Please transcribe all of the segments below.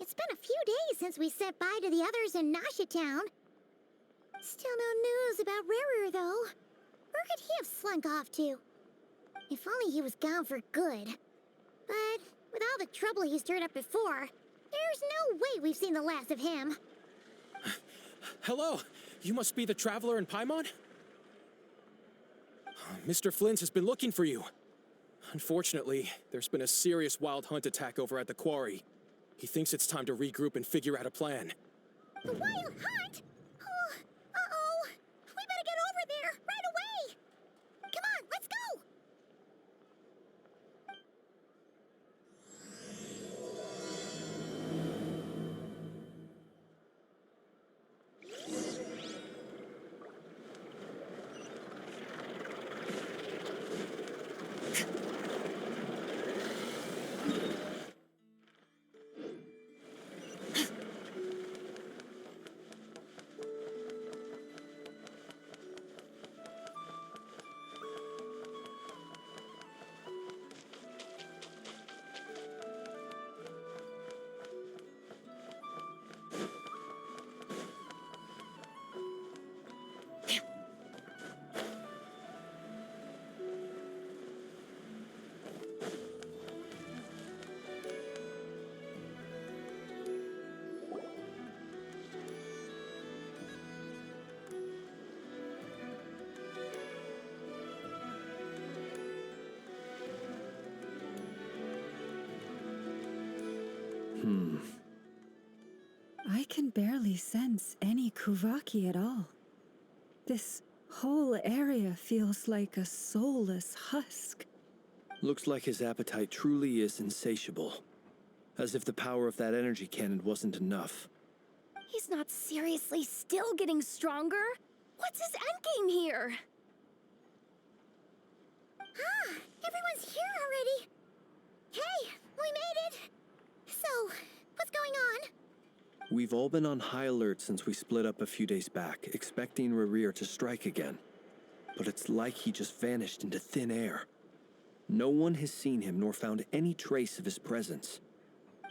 It's been a few days since we said bye to the others in Nasha Town. Still no news about Rarer, though. Where could he have slunk off to? If only he was gone for good. But with all the trouble he stirred up before, there's no way we've seen the last of him. Hello! You must be the traveler in Paimon? Mr. Flynn has been looking for you. Unfortunately, there's been a serious wild hunt attack over at the quarry. He thinks it's time to regroup and figure out a plan. The wild hunt? Oh, uh-oh! We better get over there, right away! Come on, let's go! I can barely sense any Kuvaki at all. This whole area feels like a soulless husk. Looks like his appetite truly is insatiable. As if the power of that energy cannon wasn't enough. He's not seriously still getting stronger? What's his endgame here? Ah, everyone's here already. Hey, we made it. So, what's going on? We've all been on high alert since we split up a few days back, expecting Rerir to strike again. But it's like he just vanished into thin air. No one has seen him nor found any trace of his presence.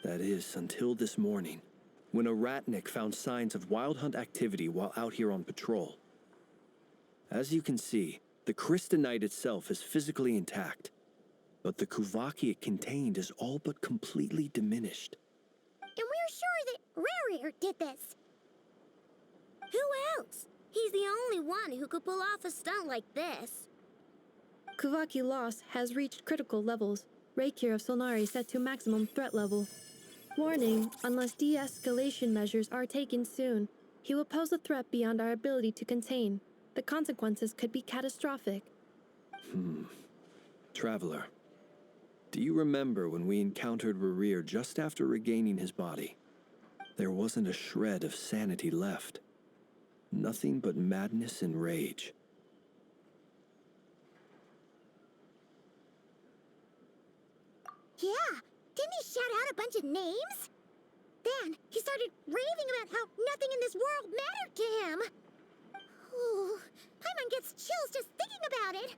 That is, until this morning, when a ratnik found signs of wild hunt activity while out here on patrol. As you can see, the crystalline itself is physically intact, but the Kuvaki it contained is all but completely diminished. And we're sure that Rarir did this. Who else? He's the only one who could pull off a stunt like this. Kuvaki loss has reached critical levels. Reikir of Solnari set to maximum threat level. Warning, unless de-escalation measures are taken soon, he will pose a threat beyond our ability to contain. The consequences could be catastrophic. Traveler, do you remember when we encountered Rerir just after regaining his body? There wasn't a shred of sanity left. Nothing but madness and rage. Yeah, didn't he shout out a bunch of names? Then he started raving about how nothing in this world mattered to him. Oh, Paimon gets chills just thinking about it.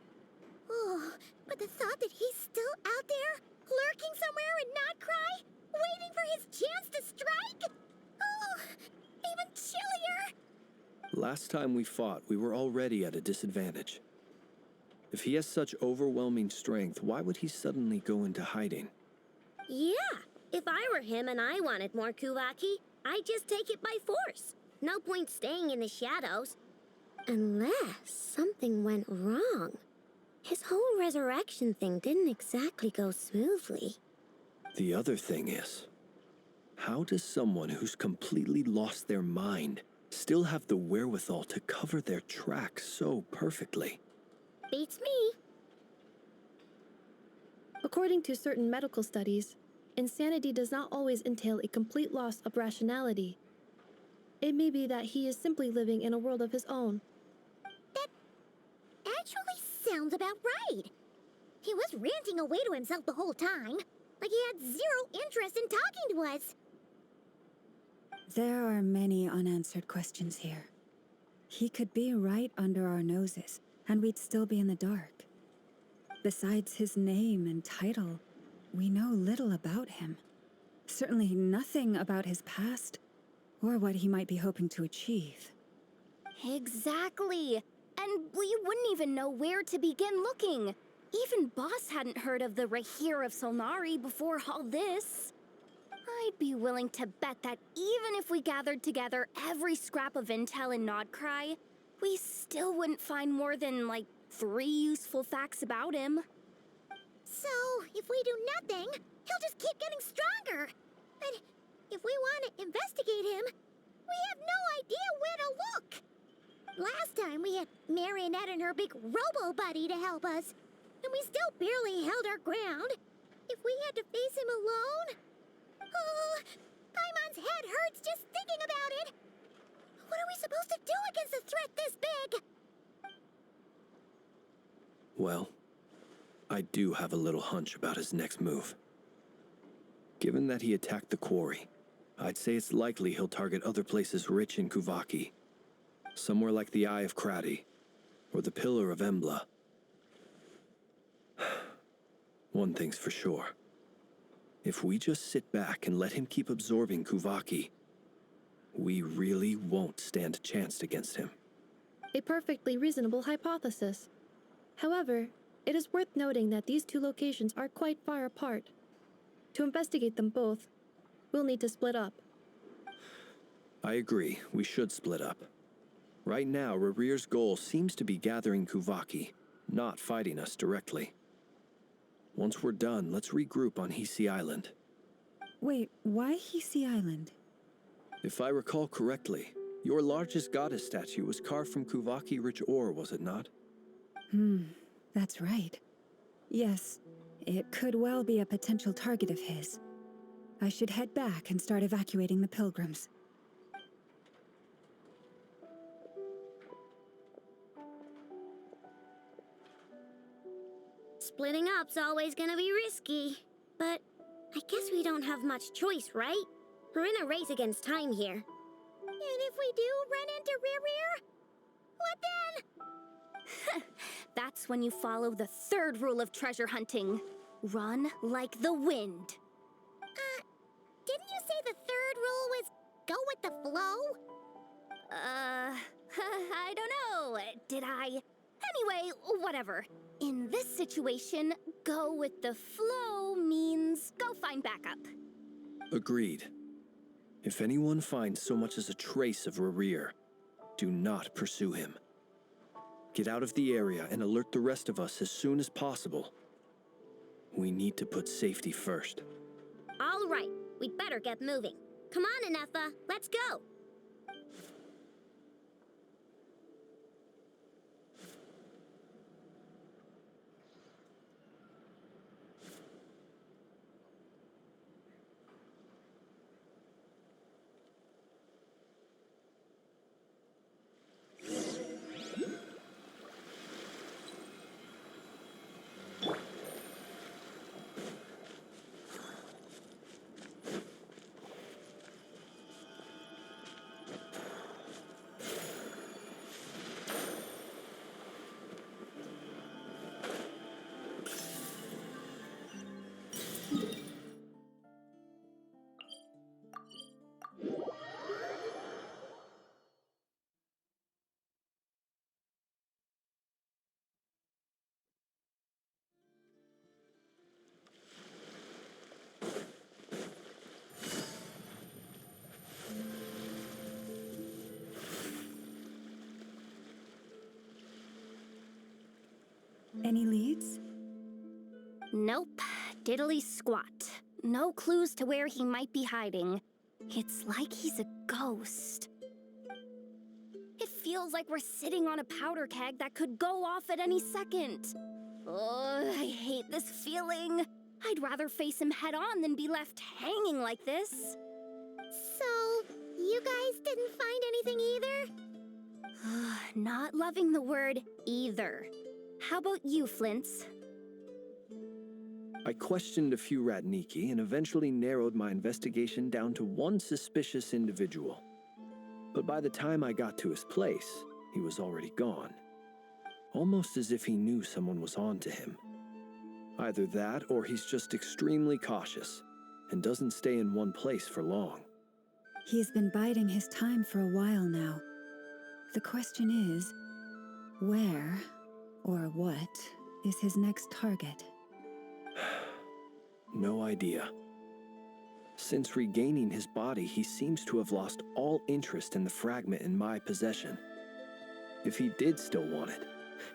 Oh, but the thought that he's still out there, lurking somewhere in Notcry, waiting for his chance to strike? Oh, even chillier. Last time we fought, we were already at a disadvantage. If he has such overwhelming strength, why would he suddenly go into hiding? Yeah, if I were him and I wanted more Kuvaki, I'd just take it by force. No point staying in the shadows. Unless something went wrong. His whole resurrection thing didn't exactly go smoothly. The other thing is, how does someone who's completely lost their mind still have the wherewithal to cover their tracks so perfectly? Beats me. According to certain medical studies, insanity does not always entail a complete loss of rationality. It may be that he is simply living in a world of his own. That actually sounds about right. He was ranting away to himself the whole time, like he had zero interest in talking to us. There are many unanswered questions here. He could be right under our noses, and we'd still be in the dark. Besides his name and title, we know little about him. Certainly nothing about his past, or what he might be hoping to achieve. Exactly. And we wouldn't even know where to begin looking. Even Boss hadn't heard of the Rahir of Solnari before all this. I'd be willing to bet that even if we gathered together every scrap of intel in Nodcry, we still wouldn't find more than, like, 3 useful facts about him. So, if we do nothing, he'll just keep getting stronger. But if we want to investigate him, we have no idea where to look. Last time we had Marionette and her big robo-buddy to help us, and we still barely held our ground. If we had to face him alone... Oh, Paimon's head hurts just thinking about it. What are we supposed to do against a threat this big? Well, I do have a little hunch about his next move. Given that he attacked the quarry, I'd say it's likely he'll target other places rich in Kuvaki. Somewhere like the Eye of Krati, or the Pillar of Embla. One thing's for sure. If we just sit back and let him keep absorbing Kuvaki, we really won't stand a chance against him. A perfectly reasonable hypothesis. However, it is worth noting that these two locations are quite far apart. To investigate them both, we'll need to split up. I agree, we should split up. Right now, Rerir's goal seems to be gathering Kuvaki, not fighting us directly. Once we're done, let's regroup on Hisi Island. Wait, why Hisi Island? If I recall correctly, your largest goddess statue was carved from Kuvaki rich ore, was it not? That's right. Yes, it could well be a potential target of his. I should head back and start evacuating the pilgrims. Splitting up's always gonna be risky. But I guess we don't have much choice, right? We're in a race against time here. And if we do run into Rear, what then? That's when you follow the third rule of treasure hunting. Run like the wind. Didn't you say the third rule was go with the flow? I don't know. Did I? Anyway, whatever. In this situation, go with the flow means go find backup. Agreed. If anyone finds so much as a trace of Rerir, do not pursue him. Get out of the area and alert the rest of us as soon as possible. We need to put safety first. All right, we'd better get moving. Come on, Anefa, let's go. Any leads? Nope. Diddly squat. No clues to where he might be hiding. It's like he's a ghost. It feels like we're sitting on a powder keg that could go off at any second. Oh, I hate this feeling. I'd rather face him head on than be left hanging like this. So, you guys didn't find anything either? Not loving the word either. How about you, Flints? I questioned a few Ratniki and eventually narrowed my investigation down to one suspicious individual. But by the time I got to his place, he was already gone. Almost as if he knew someone was on to him. Either that or he's just extremely cautious and doesn't stay in one place for long. He's been biding his time for a while now. The question is, where or what is his next target? No idea. Since regaining his body, he seems to have lost all interest in the fragment in my possession. If he did still want it,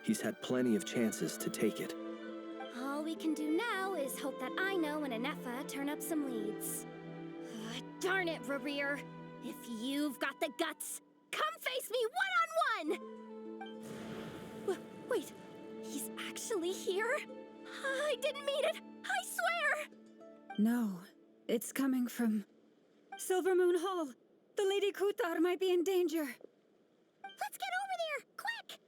he's had plenty of chances to take it. All we can do now is hope that I know and Anefa turn up some leads. Darn it, Rerir! If you've got the guts, come face me one-on-one! Wait, he's actually here? I didn't mean it! I swear! No, it's coming from Silver Moon Hall. The Lady Kutar might be in danger. Let's get over there, quick!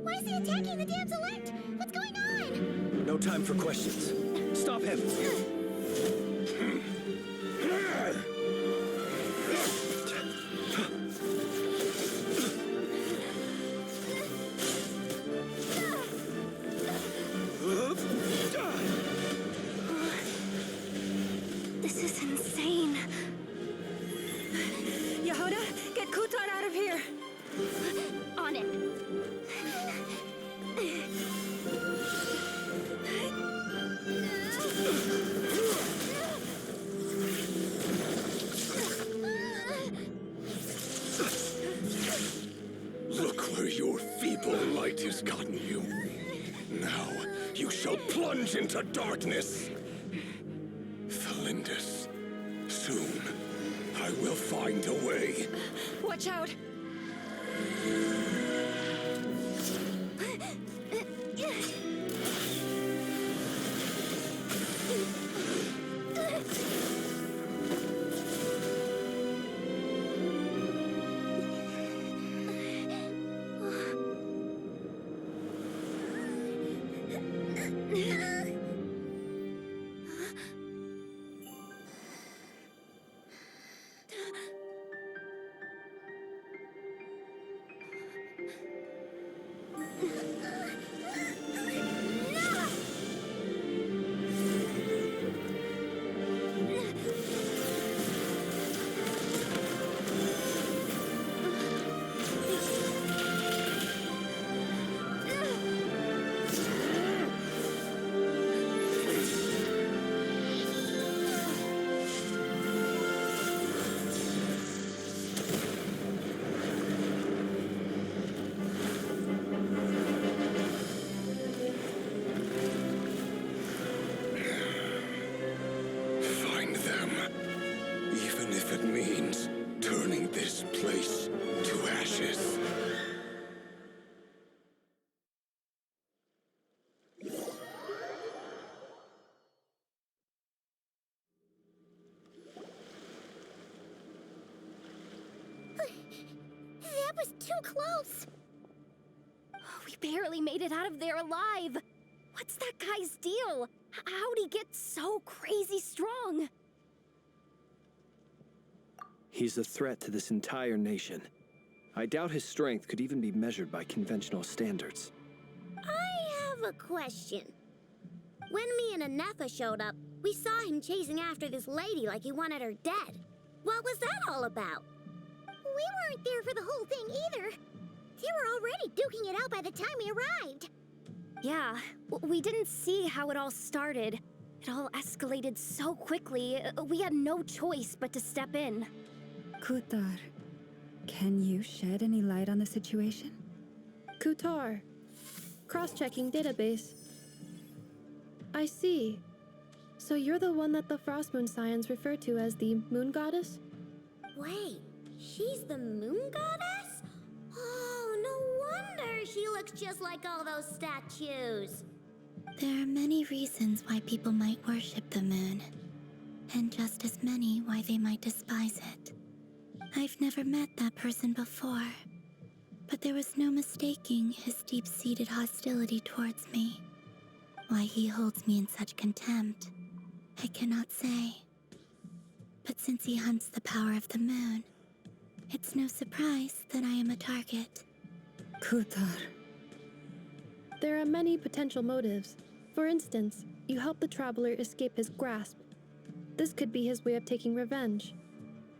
Why is he attacking the damsel elect? What's going on? No time for questions. Stop him! This is insane. Yehuda, get Kutar out of here! On it. Look where your feeble light has gotten you. Now you shall plunge into darkness. Felindus, soon I will find a way. Watch out! Find them. Even if it means turning this place to ashes. That was too close. We barely made it out of there alive. What's that guy's deal? How'd he get so crazy strong? He's a threat to this entire nation. I doubt his strength could even be measured by conventional standards. I have a question. When me and Anefa showed up, we saw him chasing after this lady like he wanted her dead. What was that all about? We weren't there for the whole thing either. They were already duking it out by the time we arrived. Yeah, we didn't see how it all started. It all escalated so quickly, we had no choice but to step in. Kutar, can you shed any light on the situation? Kutar. Cross-checking database. I see. So you're the one that the Frost Moon Scions refer to as the Moon Goddess? Wait, she's the moon goddess? Oh, no wonder she looks just like all those statues. There are many reasons why people might worship the moon, and just as many why they might despise it. I've never met that person before, but there was no mistaking his deep-seated hostility towards me. Why he holds me in such contempt, I cannot say. But since he hunts the power of the moon, it's no surprise that I am a target. Kutar. There are many potential motives. For instance, you help the traveler escape his grasp. This could be his way of taking revenge.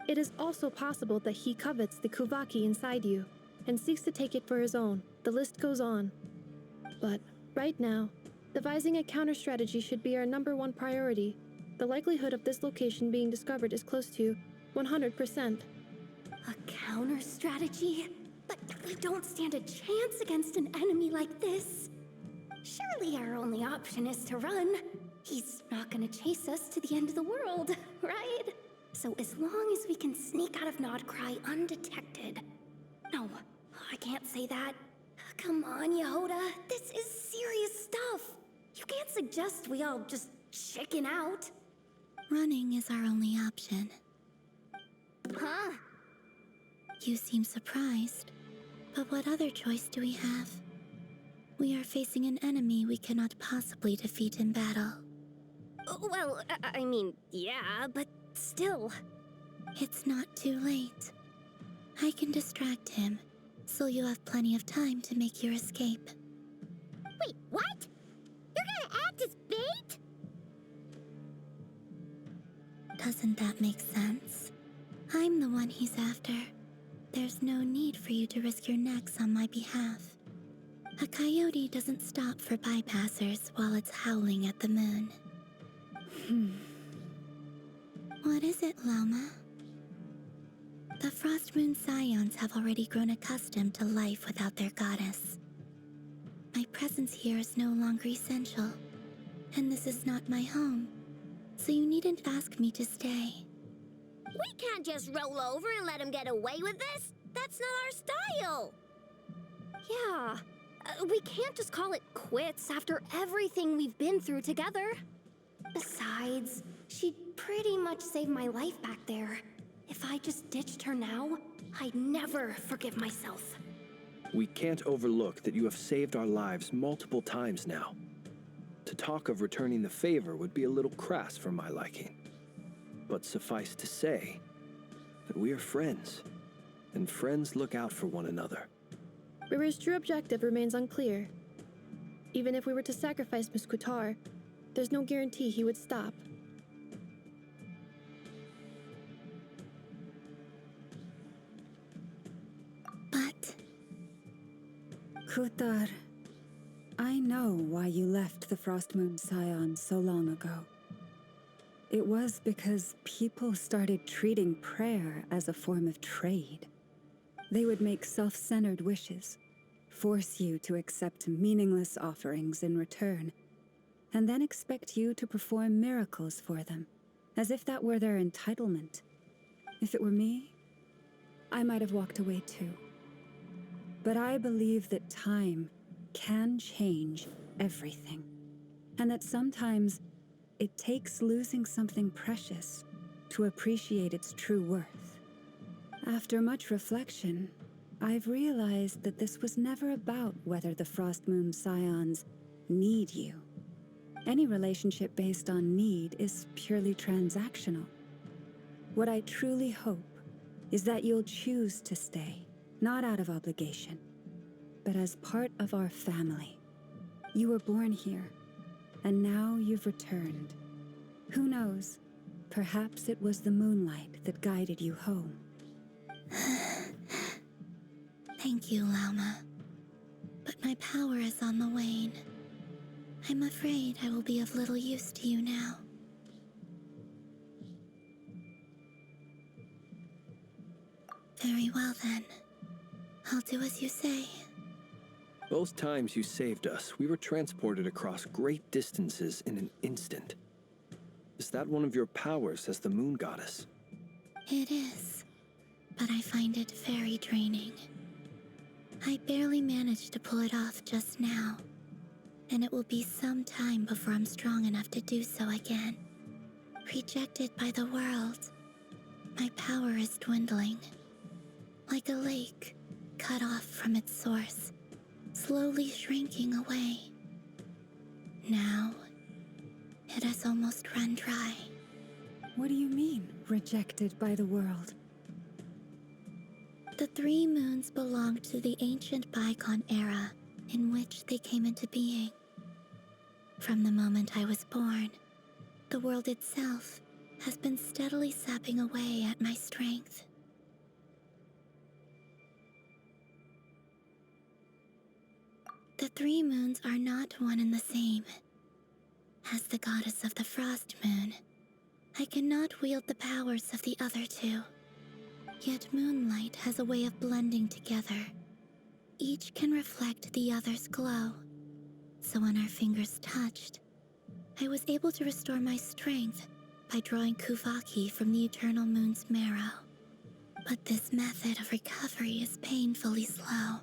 It is also possible that he covets the Kuvaki inside you and seeks to take it for his own. The list goes on. But right now, devising a counter strategy should be our #1 priority. The likelihood of this location being discovered is close to 100%. A counter strategy? But we don't stand a chance against an enemy like this. Surely our only option is to run. He's not gonna chase us to the end of the world, right? So as long as we can sneak out of Nodcry undetected. No, I can't say that. Come on, Yehuda. This is serious stuff. You can't suggest we all just chicken out. Running is our only option. Huh? You seem surprised, but what other choice do we have? We are facing an enemy we cannot possibly defeat in battle. Well, I mean, yeah, but still. It's not too late. I can distract him, so you have plenty of time to make your escape. Wait, what? You're gonna act as bait? Doesn't that make sense? I'm the one he's after. There's no need for you to risk your necks on my behalf. A coyote doesn't stop for bypassers while it's howling at the moon. What is it, Loma? The Frost Moon Scions have already grown accustomed to life without their goddess. My presence here is no longer essential, and this is not my home, so you needn't ask me to stay. We can't just roll over and let him get away with this. That's not our style. Yeah, we can't just call it quits after everything we've been through together. Besides, she pretty much saved my life back there. If I just ditched her now, I'd never forgive myself. We can't overlook that you have saved our lives multiple times now. To talk of returning the favor would be a little crass for my liking. But suffice to say that we are friends, and friends look out for one another. River's true objective remains unclear. Even if we were to sacrifice Muskutar, there's no guarantee he would stop. But Kutar, I know why you left the Frost Moon Scion so long ago. It was because people started treating prayer as a form of trade. They would make self-centered wishes, force you to accept meaningless offerings in return, and then expect you to perform miracles for them, as if that were their entitlement. If it were me, I might have walked away too. But I believe that time can change everything, and that sometimes it takes losing something precious to appreciate its true worth. After much reflection, I've realized that this was never about whether the Frost Moon Scions need you. Any relationship based on need is purely transactional. What I truly hope is that you'll choose to stay, not out of obligation, but as part of our family. You were born here, and now you've returned. Who knows? Perhaps it was the moonlight that guided you home. thank you, Lauma. But my power is on the wane. I'm afraid I will be of little use to you now. Very well then. I'll do as you say. Both times you saved us, we were transported across great distances in an instant. Is that one of your powers as the Moon Goddess? It is, but I find it very draining. I barely managed to pull it off just now, and it will be some time before I'm strong enough to do so again. Rejected by the world, my power is dwindling. Like a lake cut off from its source, slowly shrinking away. Now, it has almost run dry. What do you mean, rejected by the world? The 3 moons belong to the ancient bygone era in which they came into being. From the moment I was born, the world itself has been steadily sapping away at my strength. The 3 moons are not one and the same. As the goddess of the Frost Moon, I cannot wield the powers of the other 2. Yet moonlight has a way of blending together. Each can reflect the other's glow. So when our fingers touched, I was able to restore my strength by drawing Kuvaki from the eternal moon's marrow. But this method of recovery is painfully slow.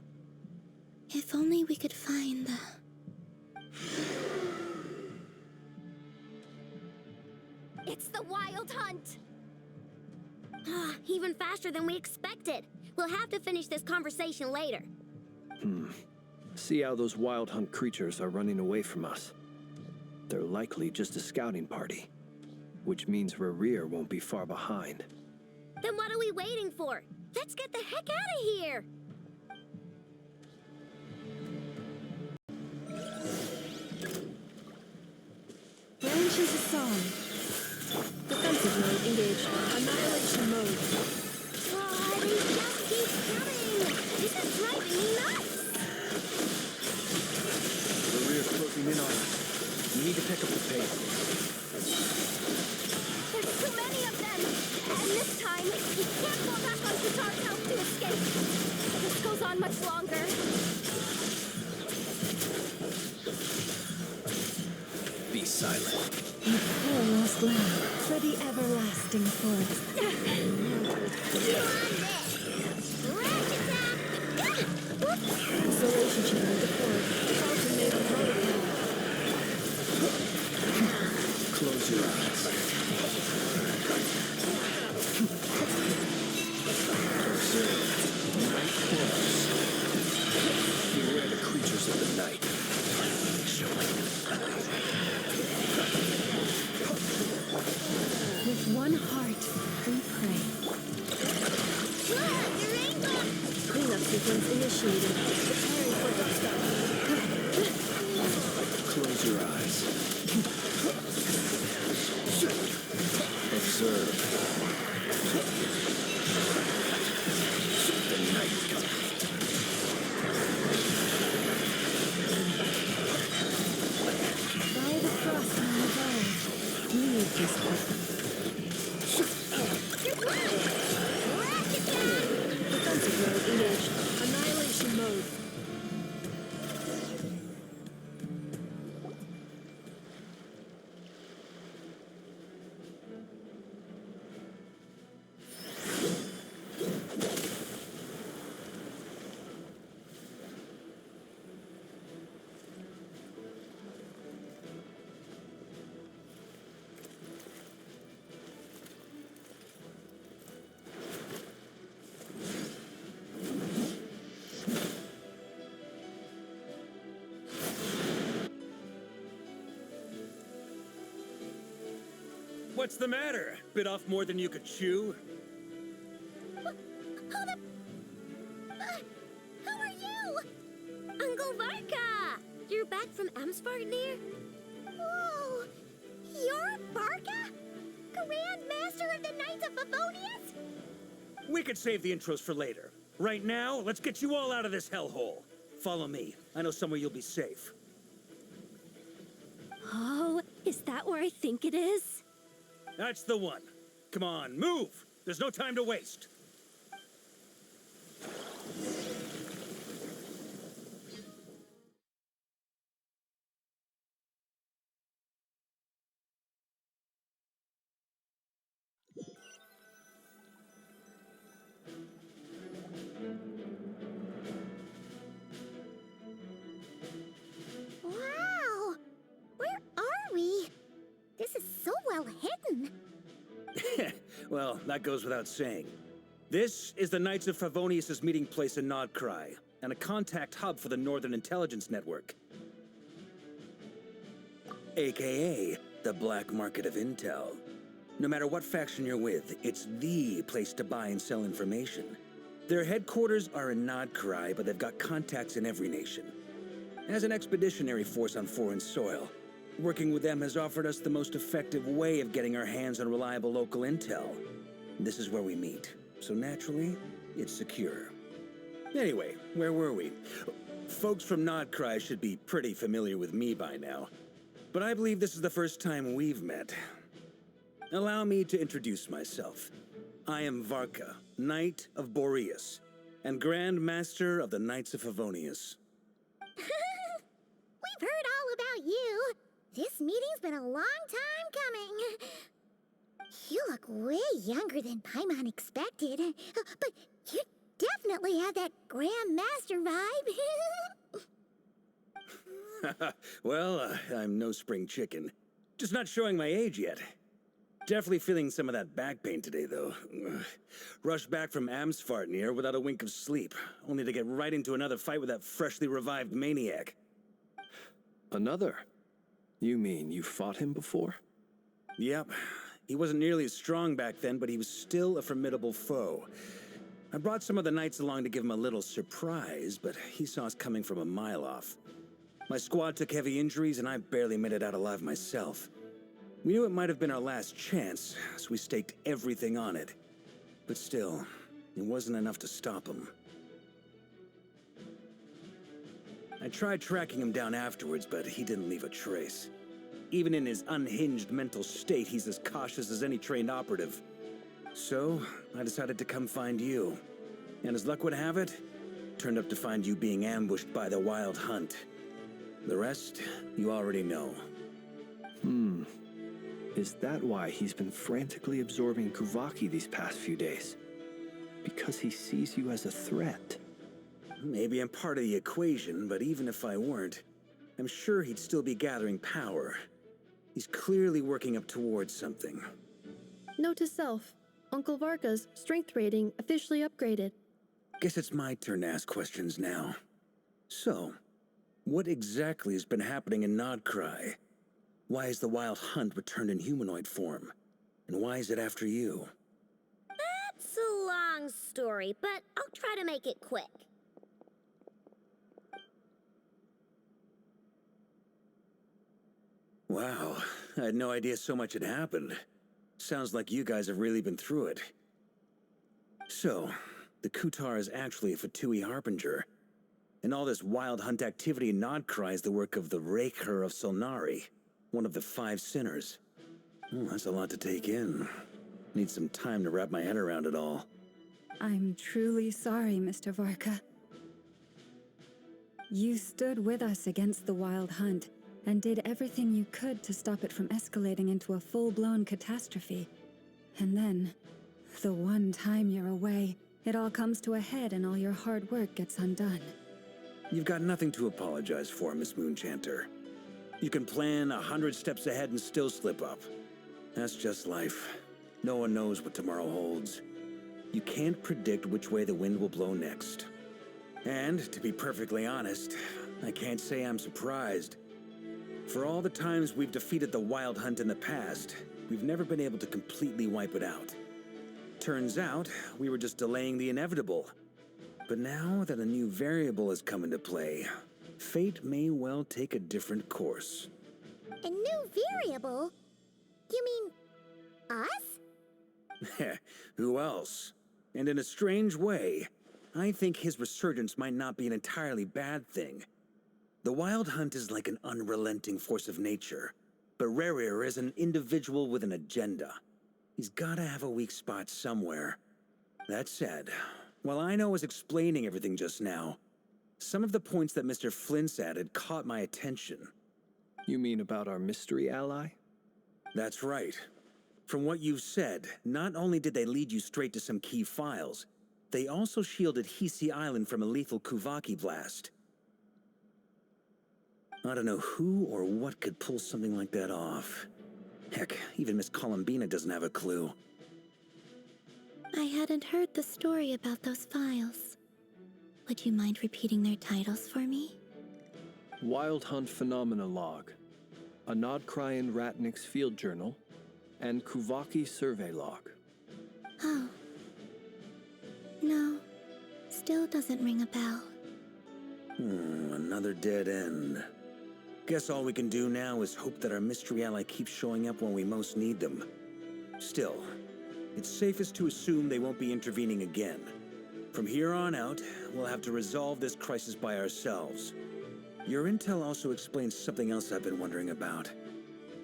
If only we could find the... It's the Wild Hunt! Even faster than we expected. We'll have to finish this conversation later. See how those Wild Hunt creatures are running away from us. They're likely just a scouting party, which means Rerir won't be far behind. Then what are we waiting for? Let's get the heck out of here! Branches a song. Defense Defensive mode engaged. Annihilation mode. Oh, they just keep coming! This is driving me nuts! The rear's closing in on us. We need to pick up the pace. There's too many of them! And this time, we can't fall back on Qatar's house to escape! If this goes on much longer, Be silent. Poor lost land for the everlasting forest. Installation chamber deployed. Ultimatum protocol. Close your eyes. Observe. Night close. Beware the creatures of the night. With one heart, we pray. Cleanup sequence initiated. Preparing for dust-up. Close your eyes. Observe. The night coming. By the frost on the bow, lead this way. Defensive mode engaged. Annihilation mode. What's the matter? Bit off more than you could chew? who are you? Uncle Varka! You're back from Amsvartnir? Whoa! You're Barca? Grand Master of the Knights of Favonius? We could save the intros for later. Right now, let's get you all out of this hellhole. Follow me. I know somewhere you'll be safe. Oh, is that where I think it is? That's the one. Come on, move! There's no time to waste. Wow! Where are we? This is so well hidden. Well, that goes without saying. This is the Knights of Favonius' meeting place in Nodcry, and a contact hub for the Northern Intelligence Network. AKA, the black market of intel. No matter what faction you're with, it's the place to buy and sell information. Their headquarters are in Nodcry, but they've got contacts in every nation. As an expeditionary force on foreign soil, working with them has offered us the most effective way of getting our hands on reliable local intel. This is where we meet, so naturally, it's secure. Anyway, where were we? Folks from Nodcry should be pretty familiar with me by now, but I believe this is the first time we've met. Allow me to introduce myself. I am Varka, Knight of Boreas, and Grand Master of the Knights of Favonius. We've heard all about you. This meeting's been a long time coming. You look way younger than Paimon expected. But you definitely have that Grand Master vibe. Well, I'm no spring chicken. Just not showing my age yet. Definitely feeling some of that back pain today, though. Rushed back from Amsvartnir without a wink of sleep, only to get right into another fight with that freshly revived maniac. Another? You mean you fought him before? Yep. He wasn't nearly as strong back then, but he was still a formidable foe. I brought some of the knights along to give him a little surprise, but he saw us coming from a mile off. My squad took heavy injuries, and I barely made it out alive myself. We knew it might have been our last chance, so we staked everything on it. But still, it wasn't enough to stop him. I tried tracking him down afterwards, but he didn't leave a trace. Even in his unhinged mental state, he's as cautious as any trained operative. So, I decided to come find you. And as luck would have it, turned up to find you being ambushed by the Wild Hunt. The rest, you already know. Is that why he's been frantically absorbing Kuvaki these past few days? Because he sees you as a threat? Maybe I'm part of the equation, but even if I weren't, I'm sure he'd still be gathering power. He's clearly working up towards something. Note to self, Uncle Varka's strength rating officially upgraded. Guess it's my turn to ask questions now. So, what exactly has been happening in Nodcry? Why is the Wild Hunt returned in humanoid form? And why is it after you? That's a long story, but I'll try to make it quick. Wow, I had no idea so much had happened. Sounds like you guys have really been through it. So, the Kutar is actually a Fatui Harbinger. And all this Wild Hunt activity in Nodcry is the work of the Raker of Solnari, one of the 5 sinners. That's a lot to take in. Need some time to wrap my head around it all. I'm truly sorry, Mr. Varka. You stood with us against the Wild Hunt and did everything you could to stop it from escalating into a full-blown catastrophe. And then, the one time you're away, it all comes to a head and all your hard work gets undone. You've got nothing to apologize for, Miss Moonchanter. You can plan 100 steps ahead and still slip up. That's just life. No one knows what tomorrow holds. You can't predict which way the wind will blow next. And, to be perfectly honest, I can't say I'm surprised. For all the times we've defeated the Wild Hunt in the past, we've never been able to completely wipe it out. Turns out, we were just delaying the inevitable. But now that a new variable has come into play, fate may well take a different course. A new variable? You mean us? Who else? And in a strange way, I think his resurgence might not be an entirely bad thing. The Wild Hunt is like an unrelenting force of nature, but Rerir is an individual with an agenda. He's gotta have a weak spot somewhere. That said, while I was explaining everything just now, some of the points that Mr. Flint's added caught my attention. You mean about our mystery ally? That's right. From what you've said, not only did they lead you straight to some key files, they also shielded Hisi Island from a lethal Kuvaki blast. I don't know who or what could pull something like that off. Heck, even Miss Columbina doesn't have a clue. I hadn't heard the story about those files. Would you mind repeating their titles for me? Wild Hunt Phenomena Log, a Nodcryan Ratnik's Field Journal, and Kuvaki Survey Log. Oh. No. Still doesn't ring a bell. Another dead end. Guess all we can do now is hope that our mystery ally keeps showing up when we most need them. Still, it's safest to assume they won't be intervening again. From here on out, we'll have to resolve this crisis by ourselves. Your intel also explains something else I've been wondering about.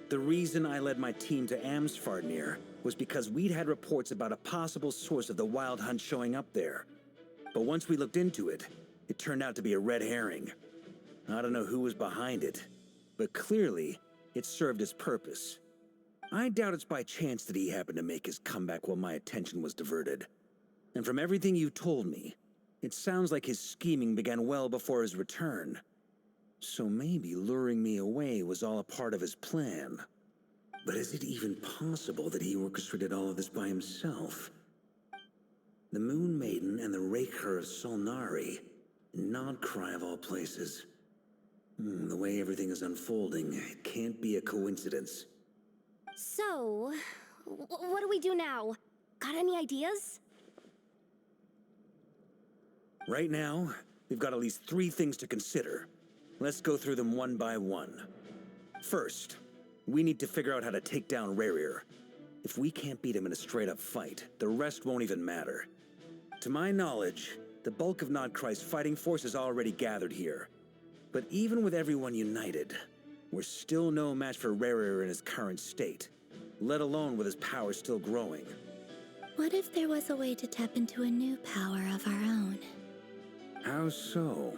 The reason I led my team to Amsfarnir was because we'd had reports about a possible source of the Wild Hunt showing up there. But once we looked into it, it turned out to be a red herring. I don't know who was behind it, but clearly, it served its purpose. I doubt it's by chance that he happened to make his comeback while my attention was diverted. And from everything you told me, it sounds like his scheming began well before his return. So maybe luring me away was all a part of his plan. But is it even possible that he orchestrated all of this by himself? The Moon Maiden and the Raker of Solnari, in Nodcry of all places. The way everything is unfolding, it can't be a coincidence. So, what do we do now? Got any ideas? Right now, we've got at least 3 things to consider. Let's go through them one by one. First, We need to figure out how to take down Rerir. If we can't beat him in a straight-up fight, the rest won't even matter. To my knowledge, the bulk of Nodcry's fighting force is already gathered here. But even with everyone united, we're still no match for Rerir in his current state, let alone with his power still growing. What if there was a way to tap into a new power of our own? How so?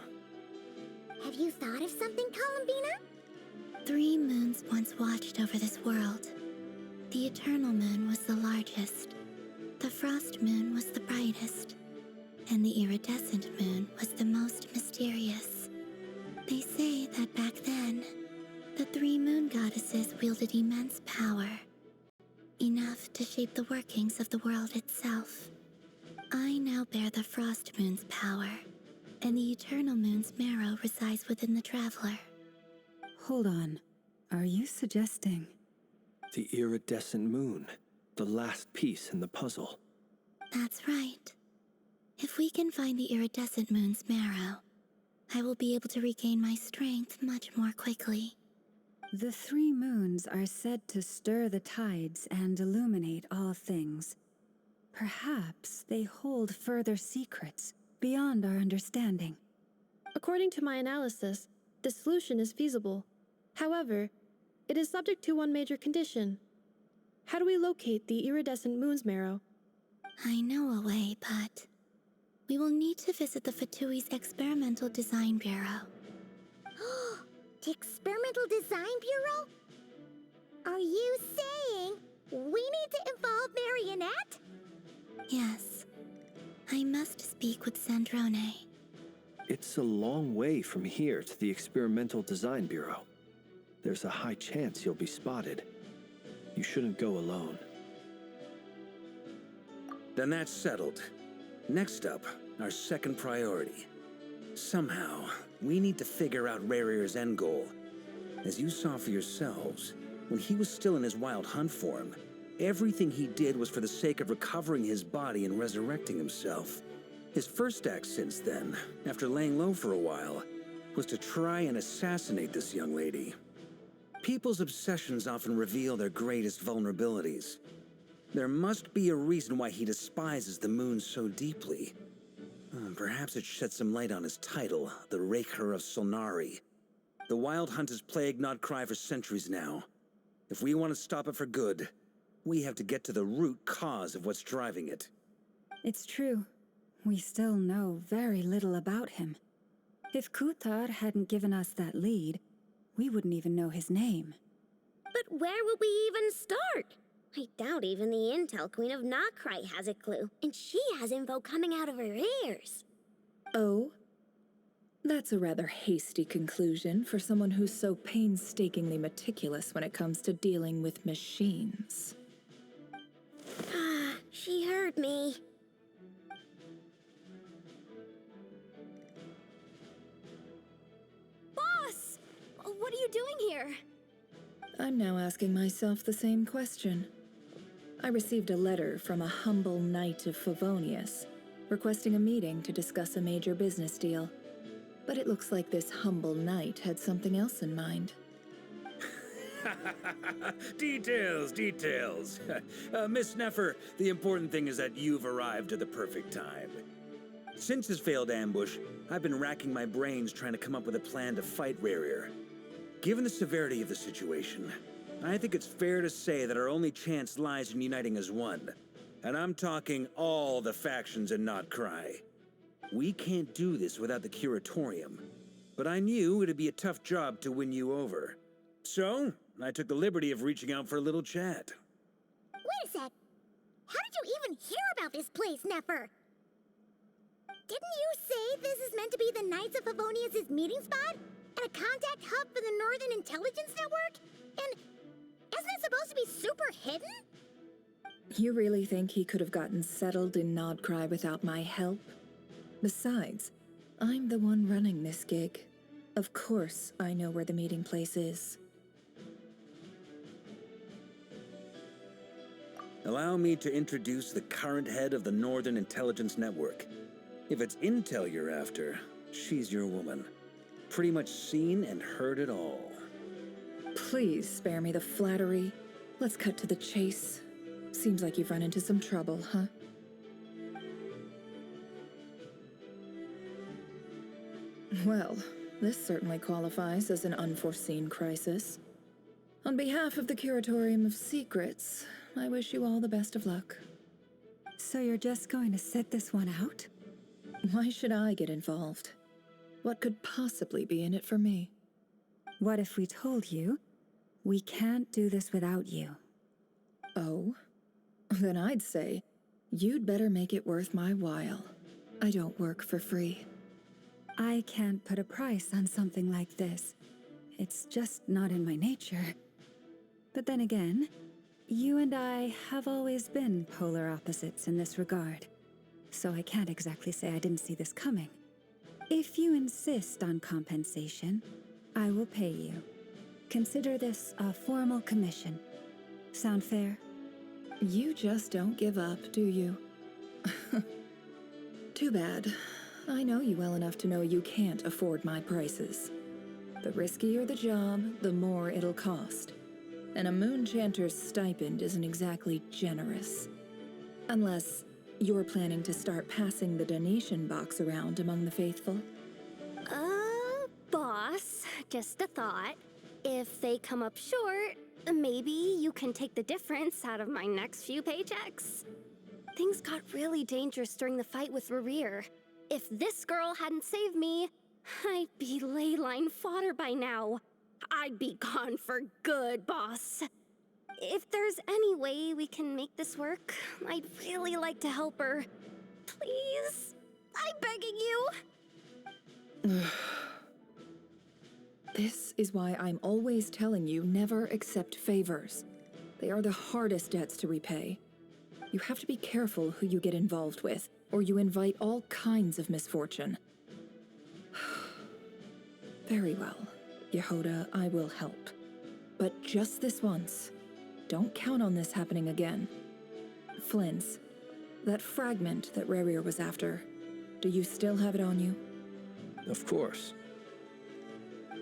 Have you thought of something, Columbina? 3 moons once watched over this world. The eternal moon was the largest. The frost moon was the brightest. And the iridescent moon was the most mysterious. They say that back then, the 3 moon goddesses wielded immense power. Enough to shape the workings of the world itself. I now bear the frost moon's power, and the eternal moon's marrow resides within the traveler. Hold on. Are you suggesting... The iridescent moon, the last piece in the puzzle. That's right. If we can find the iridescent moon's marrow, I will be able to regain my strength much more quickly. The 3 moons are said to stir the tides and illuminate all things. Perhaps they hold further secrets beyond our understanding. According to my analysis, the solution is feasible. However, it is subject to one major condition. How do we locate the iridescent moon's marrow? I know a way, but we will need to visit the Fatui's Experimental Design Bureau. The Experimental Design Bureau? Are you saying we need to involve Marionette? Yes. I must speak with Sandrone. It's a long way from here to the Experimental Design Bureau. There's a high chance you'll be spotted. You shouldn't go alone. Then that's settled. Next up, our second priority. Somehow, we need to figure out Rerir's end goal. As you saw for yourselves, when he was still in his wild hunt form, everything he did was for the sake of recovering his body and resurrecting himself. His first act since then, after laying low for a while, was to try and assassinate this young lady. People's obsessions often reveal their greatest vulnerabilities. There must be a reason why he despises the moon so deeply. Perhaps it sheds some light on his title, the Raker of Solnari. The Wild Hunt has plagued Nodcry for centuries now. If we want to stop it for good, we have to get to the root cause of what's driving it. It's true. We still know very little about him. If Kuthar hadn't given us that lead, we wouldn't even know his name. But where would we even start? I doubt even the Intel Queen of Nodcry has a clue, and she has info coming out of her ears. Oh? That's a rather hasty conclusion for someone who's so painstakingly meticulous when it comes to dealing with machines. Ah, she heard me. Boss! What are you doing here? I'm now asking myself the same question. I received a letter from a humble knight of Favonius, requesting a meeting to discuss a major business deal. But it looks like this humble knight had something else in mind. Details. Miss Neffer, the important thing is that you've arrived at the perfect time. Since his failed ambush, I've been racking my brains trying to come up with a plan to fight Rerir. Given the severity of the situation, I think it's fair to say that our only chance lies in uniting as one. And I'm talking all the factions in Nodcry. We can't do this without the Curatorium, but I knew it'd be a tough job to win you over. So, I took the liberty of reaching out for a little chat. Wait a sec. How did you even hear about this place, Neffer? Didn't you say this is meant to be the Knights of Favonius' meeting spot? And a contact hub for the Northern Intelligence Network? And isn't it supposed to be super hidden? You really think he could have gotten settled in Nodcry without my help? Besides, I'm the one running this gig. Of course I know where the meeting place is. Allow me to introduce the current head of the Northern Intelligence Network. If it's intel you're after, she's your woman. Pretty much seen and heard it all. Please spare me the flattery. Let's cut to the chase. Seems like you've run into some trouble, huh? Well, this certainly qualifies as an unforeseen crisis. On behalf of the Curatorium of Secrets, I wish you all the best of luck. So you're just going to sit this one out? Why should I get involved? What could possibly be in it for me? What if we told you we can't do this without you? Oh? Then I'd say you'd better make it worth my while. I don't work for free. I can't put a price on something like this. It's just not in my nature. But then again, you and I have always been polar opposites in this regard. So I can't exactly say I didn't see this coming. If you insist on compensation, I will pay you. Consider this a formal commission. Sound fair? You just don't give up, do you? Too bad. I know you well enough to know you can't afford my prices. The riskier the job, the more it'll cost. And a moon chanter's stipend isn't exactly generous. Unless you're planning to start passing the donation box around among the faithful. Boss, just a thought. If they come up short, maybe you can take the difference out of my next few paychecks. Things got really dangerous during the fight with Rerir. If this girl hadn't saved me, I'd be ley line fodder by now. I'd be gone for good, boss. If there's any way we can make this work, I'd really like to help her. Please? I'm begging you. This is why I'm always telling you never accept favors. They are the hardest debts to repay. You have to be careful who you get involved with, or you invite all kinds of misfortune. Very well, Yehoda, I will help. But just this once. Don't count on this happening again. Flynn's, that fragment that Rerir was after, do you still have it on you? Of course.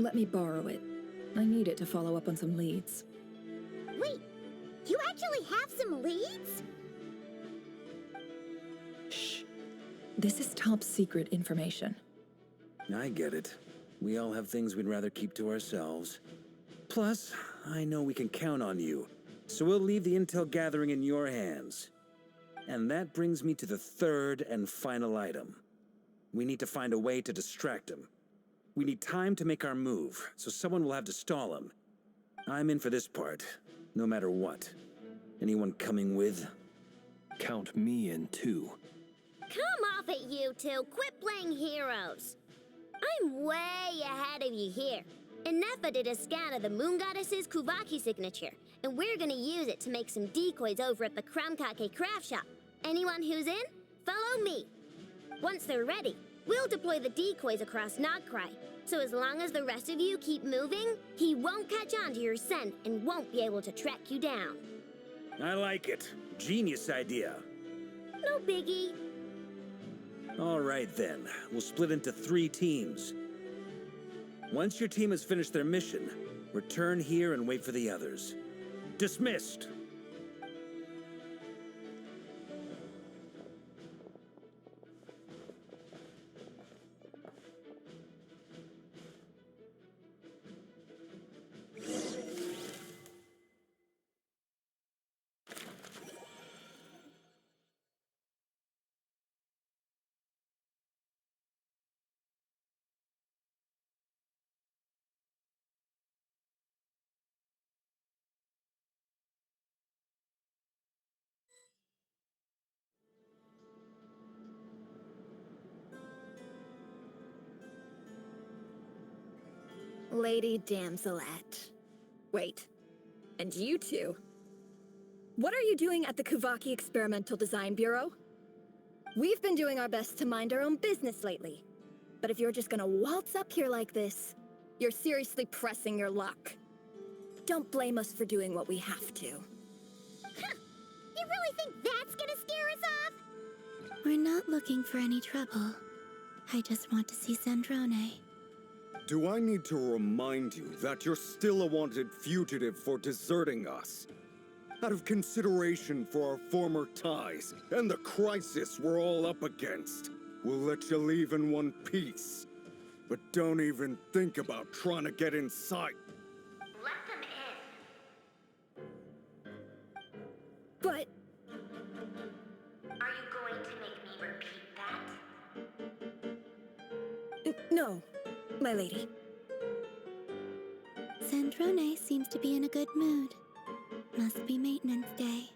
Let me borrow it. I need it to follow up on some leads. Wait, you actually have some leads? Shh. This is top secret information. I get it. We all have things we'd rather keep to ourselves. Plus, I know we can count on you, so we'll leave the intel gathering in your hands. And that brings me to the third and final item. We need to find a way to distract him. We need time to make our move, so someone will have to stall him. I'm in for this part, no matter what. Anyone coming with? Count me in too. Come off it, you two. Quit playing heroes. I'm way ahead of you here. Nefa did a scan of the Moon Goddess's Kuvaki signature, and we're gonna use it to make some decoys over at the Krumkake craft shop. Anyone who's in, follow me. Once they're ready, we'll deploy the decoys across Nogcry. So as long as the rest of you keep moving, he won't catch on to your scent and won't be able to track you down. I like it. Genius idea. No biggie. All right then, we'll split into 3 teams. Once your team has finished their mission, return here and wait for the others. Dismissed! Lady Damselette. Wait, and you two? What are you doing at the Kuvaki Experimental Design Bureau? We've been doing our best to mind our own business lately. But if you're just gonna waltz up here like this, you're seriously pressing your luck. Don't blame us for doing what we have to. Huh. You really think that's gonna scare us off? We're not looking for any trouble. I just want to see Zandrone. Do I need to remind you that you're still a wanted fugitive for deserting us? Out of consideration for our former ties and the crisis we're all up against, we'll let you leave in one piece. But don't even think about trying to get inside. Let them in. But Are you going to make me repeat that? no, my lady. Sandrone seems to be in a good mood. Must be maintenance day.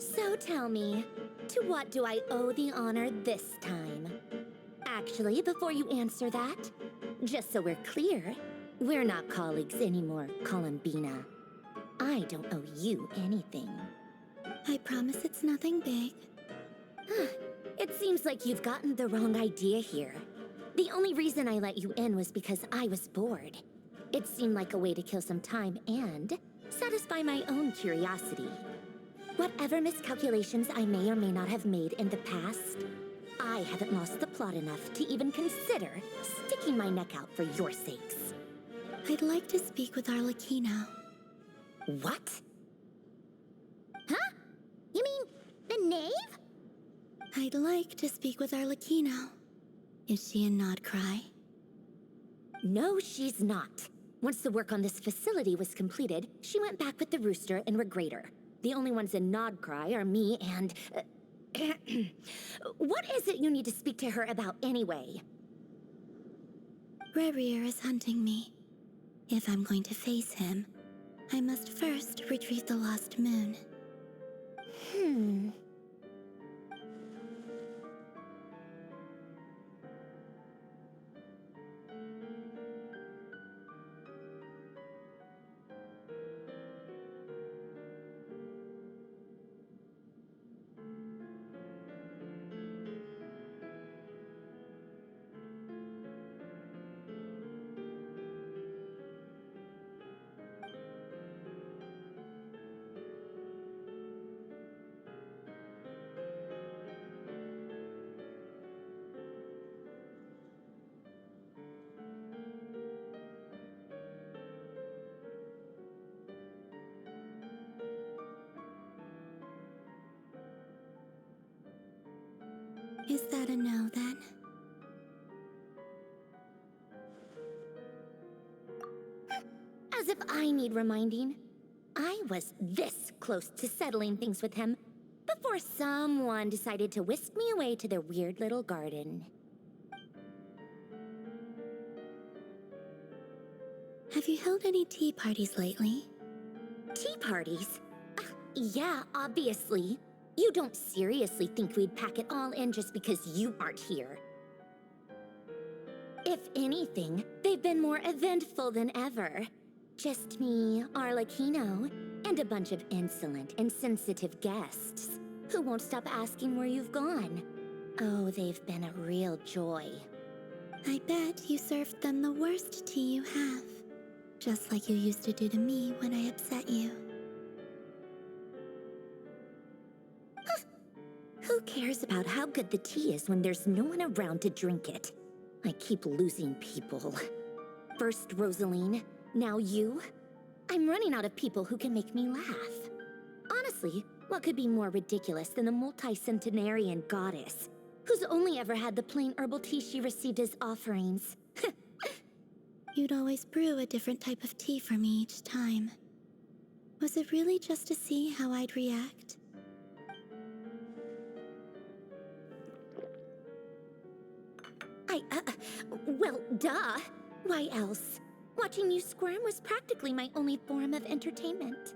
So tell me, to what do I owe the honor this time? Actually, before you answer that, just so we're clear, we're not colleagues anymore, Columbina. I don't owe you anything. I promise it's nothing big. It seems like you've gotten the wrong idea here. The only reason I let you in was because I was bored. It seemed like a way to kill some time and satisfy my own curiosity. Whatever miscalculations I may or may not have made in the past, I haven't lost the plot enough to even consider sticking my neck out for your sakes. I'd like to speak with Arlecchino. What? Huh? You mean the knave? I'd like to speak with Arlecchino. Is she in Nodcry? No, she's not. Once the work on this facility was completed, she went back with the rooster and Regrator. The only ones in Nodcry are me and... what is it you need to speak to her about anyway? Rerir is hunting me. If I'm going to face him, I must first retrieve the lost moon. Is that a no, then? As if I need reminding. I was this close to settling things with him before someone decided to whisk me away to their weird little garden. Have you held any tea parties lately? Tea parties? Yeah, obviously. You don't seriously think we'd pack it all in just because you aren't here. If anything, they've been more eventful than ever. Just me, Arlecchino, and a bunch of insolent and sensitive guests who won't stop asking where you've gone. Oh, they've been a real joy. I bet you served them the worst tea you have. Just like you used to do to me when I upset you. Who cares about how good the tea is when there's no one around to drink it? I keep losing people. First Rosaline, now you. I'm running out of people who can make me laugh. Honestly, what could be more ridiculous than the multi-centenarian goddess, who's only ever had the plain herbal tea she received as offerings? You'd always brew a different type of tea for me each time. Was it really just to see how I'd react? Well, duh. Why else? Watching you squirm was practically my only form of entertainment.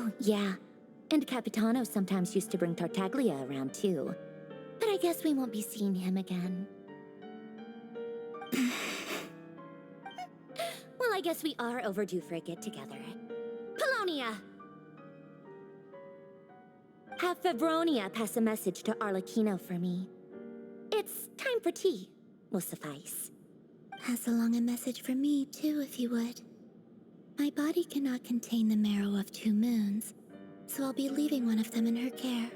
Oh, yeah. And Capitano sometimes used to bring Tartaglia around, too. But I guess we won't be seeing him again. Well, I guess we are overdue for a get-together. Polonia! Have Febronia pass a message to Arlecchino for me. It's time for tea. Will suffice. Pass along a message for me, too, if you would. My body cannot contain the marrow of 2 moons, so I'll be leaving one of them in her care.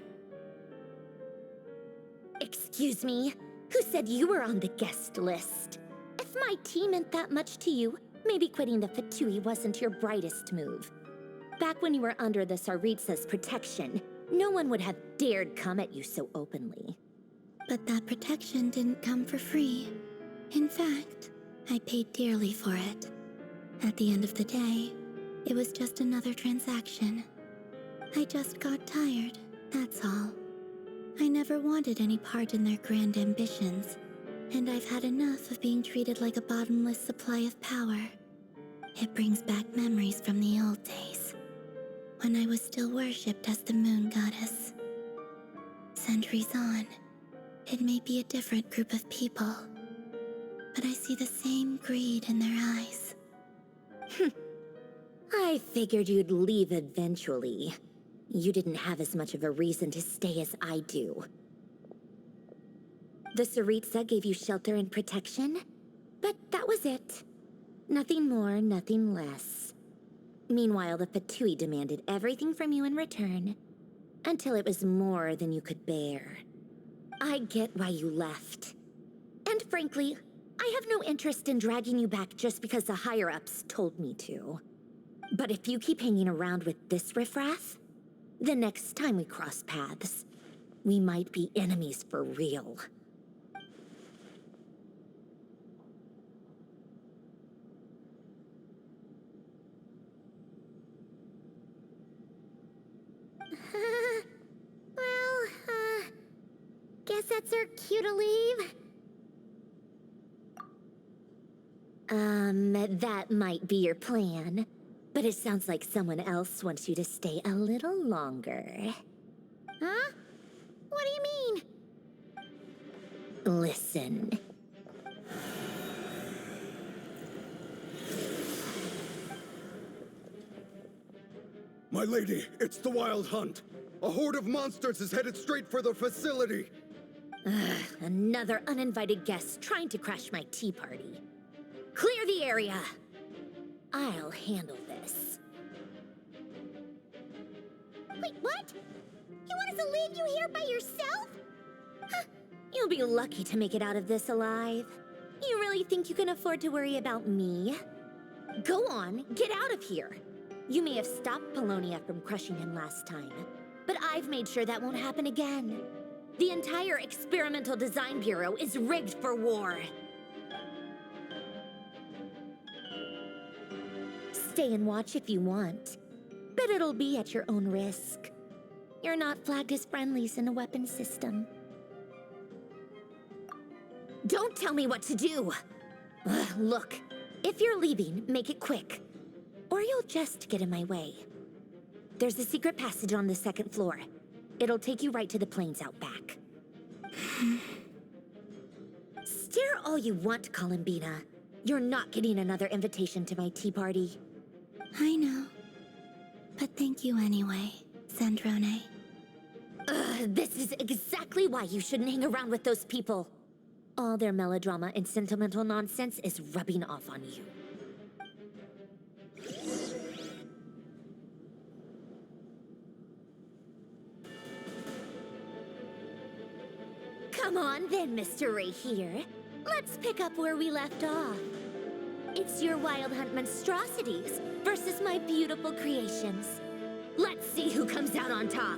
Excuse me? Who said you were on the guest list? If my tea meant that much to you, maybe quitting the Fatui wasn't your brightest move. Back when you were under the Tsaritsa's protection, no one would have dared come at you so openly. But that protection didn't come for free. In fact, I paid dearly for it. At the end of the day, it was just another transaction. I just got tired, that's all. I never wanted any part in their grand ambitions, and I've had enough of being treated like a bottomless supply of power. It brings back memories from the old days, when I was still worshipped as the moon goddess. Centuries on, it may be a different group of people, but I see the same greed in their eyes. I figured you'd leave eventually. You didn't have as much of a reason to stay as I do. The Tsaritsa gave you shelter and protection, but that was it. Nothing more, nothing less. Meanwhile, the Fatui demanded everything from you in return, until it was more than you could bear. I get why you left. And frankly, I have no interest in dragging you back just because the higher-ups told me to. But if you keep hanging around with this riffraff, the next time we cross paths, we might be enemies for real. Guess that's our cue to leave. That might be your plan. But it sounds like someone else wants you to stay a little longer. Huh? What do you mean? Listen. My lady, it's the Wild Hunt. A horde of monsters is headed straight for the facility. Another uninvited guest trying to crash my tea party. Clear the area! I'll handle this. Wait, what? You want us to leave you here by yourself? Huh. You'll be lucky to make it out of this alive. You really think you can afford to worry about me? Go on, get out of here. You may have stopped Polonia from crushing him last time, but I've made sure that won't happen again. The entire Experimental Design Bureau is rigged for war. Stay and watch if you want, but it'll be at your own risk. You're not flagged as friendlies in the weapons system. Don't tell me what to do! Look, if you're leaving, make it quick, or you'll just get in my way. There's a secret passage on the 2nd floor. It'll take you right to the plains out back. Stare all you want, Columbina. You're not getting another invitation to my tea party. I know. But thank you anyway, Sandrone. This is exactly why you shouldn't hang around with those people. All their melodrama and sentimental nonsense is rubbing off on you. Come on then, Mr. Ray here. Let's pick up where we left off. It's your Wild Hunt monstrosities versus my beautiful creations. Let's see who comes out on top.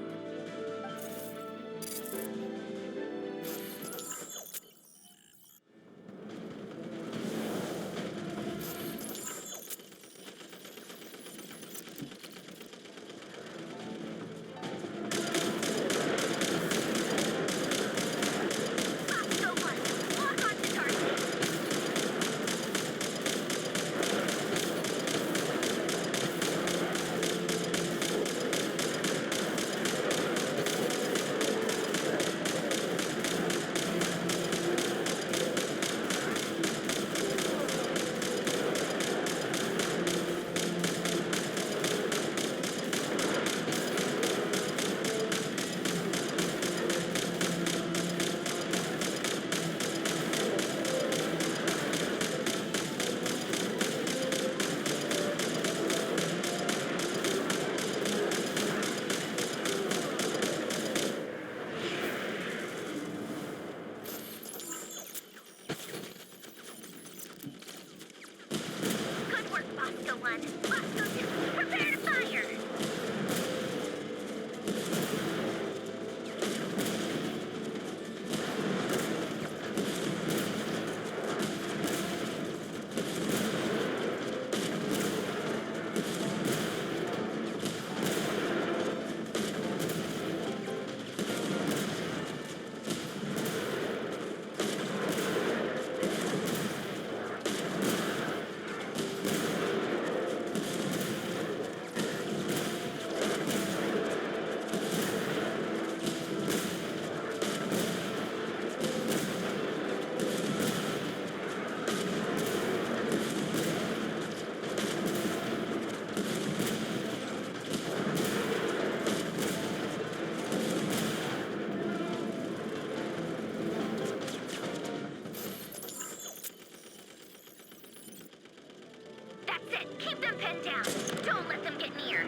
That's it. Keep them pinned down. Don't let them get near.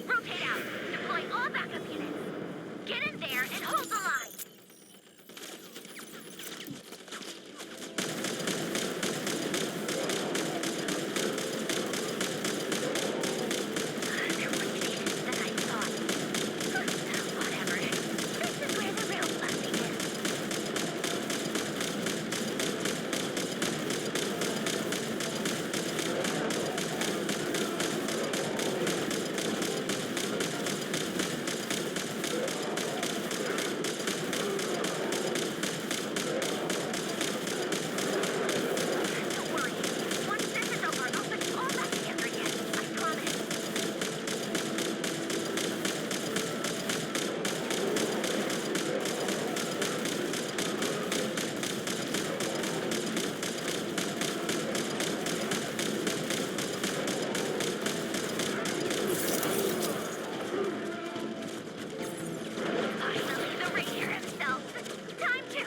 Rotate out. Deploy all backup units. Get in there and hold the line. They're more patient than I thought. Whatever. This is where the real blessing is. Don't worry. Once this is over, I'll put you all back together again. I promise. Finally, the Ranger himself. Time to...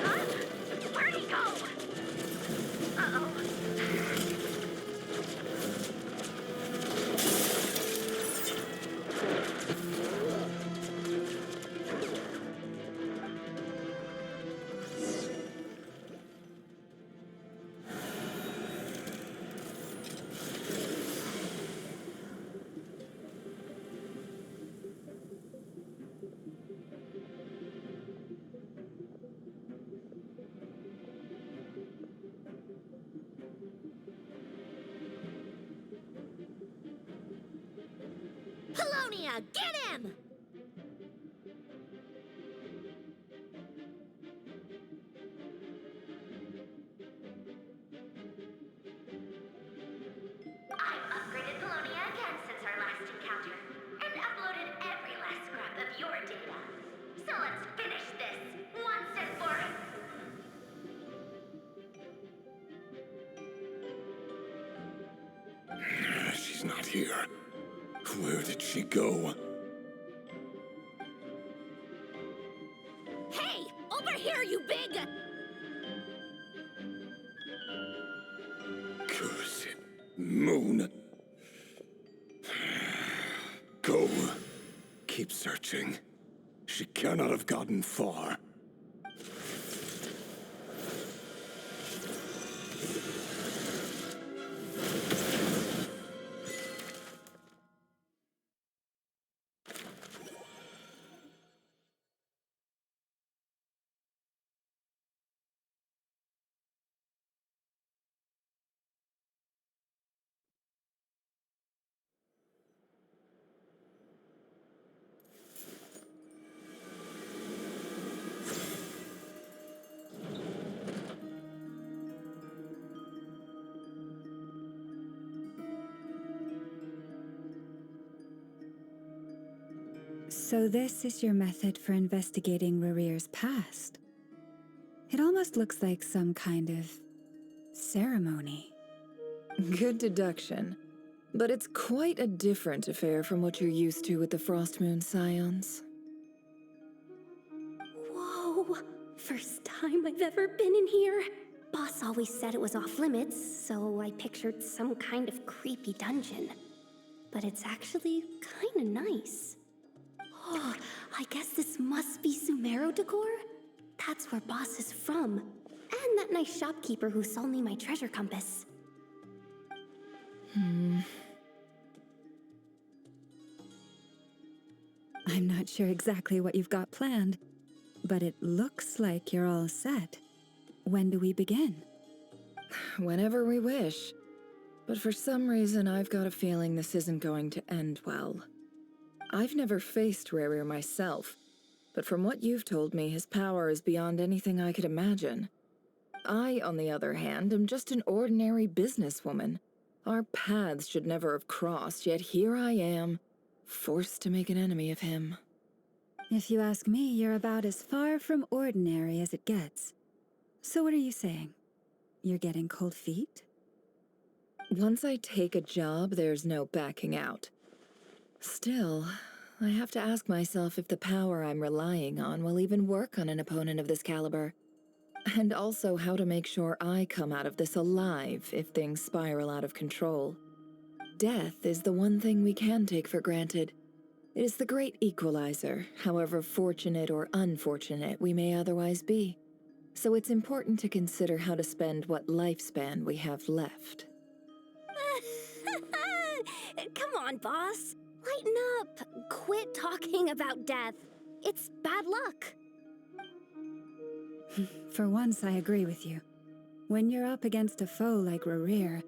Huh? Where'd he go? Uh-oh. Polonia, get him! I've upgraded Polonia again since our last encounter, and uploaded every last scrap of your data. So let's finish this, once and for... She's not here. Where did she go? Hey! Over here, you big... Curse it. Moon. Go. Keep searching. She cannot have gotten far. So this is your method for investigating Rarir's past. It almost looks like some kind of ceremony. Good deduction. But it's quite a different affair from what you're used to with the Frostmoon Scions. Whoa! First time I've ever been in here. Boss always said it was off limits, so I pictured some kind of creepy dungeon. But it's actually kinda nice. Oh, I guess this must be Sumero decor? That's where Boss is from. And that nice shopkeeper who sold me my treasure compass. I'm not sure exactly what you've got planned, but it looks like you're all set. When do we begin? Whenever we wish. But for some reason, I've got a feeling this isn't going to end well. I've never faced Rerir myself, but from what you've told me, his power is beyond anything I could imagine. I, on the other hand, am just an ordinary businesswoman. Our paths should never have crossed, yet here I am, forced to make an enemy of him. If you ask me, you're about as far from ordinary as it gets. So what are you saying? You're getting cold feet? Once I take a job, there's no backing out. Still, I have to ask myself if the power I'm relying on will even work on an opponent of this caliber. And also how to make sure I come out of this alive if things spiral out of control. Death is the one thing we can take for granted. It is the great equalizer, however fortunate or unfortunate we may otherwise be. So it's important to consider how to spend what lifespan we have left. Come on, boss. Lighten up. Quit talking about death. It's bad luck. For once, I agree with you. When you're up against a foe like Rerir,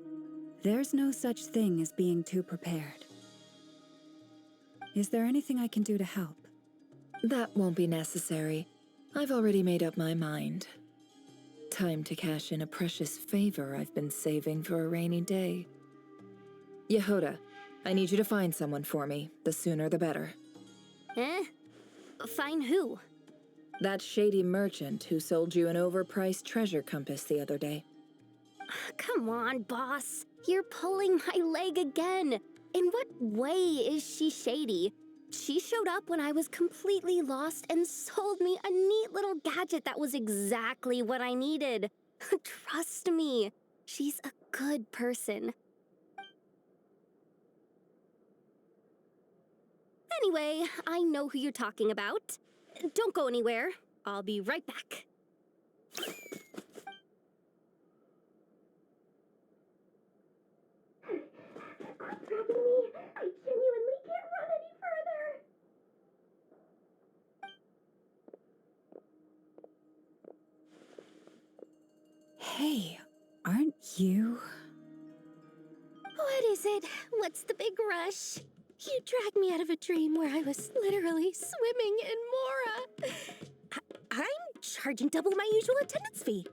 there's no such thing as being too prepared. Is there anything I can do to help? That won't be necessary. I've already made up my mind. Time to cash in a precious favor I've been saving for a rainy day. Yehoda, I need you to find someone for me. The sooner the better. Eh? Find who? That shady merchant who sold you an overpriced treasure compass the other day. Come on, boss. You're pulling my leg again. In what way is she shady? She showed up when I was completely lost and sold me a neat little gadget that was exactly what I needed. Trust me, she's a good person. Anyway, I know who you're talking about. Don't go anywhere. I'll be right back. Quit grabbing me. I genuinely can't run any further. Hey, aren't you? What is it? What's the big rush? You dragged me out of a dream where I was literally swimming in Mora. I'm charging double my usual attendance fee.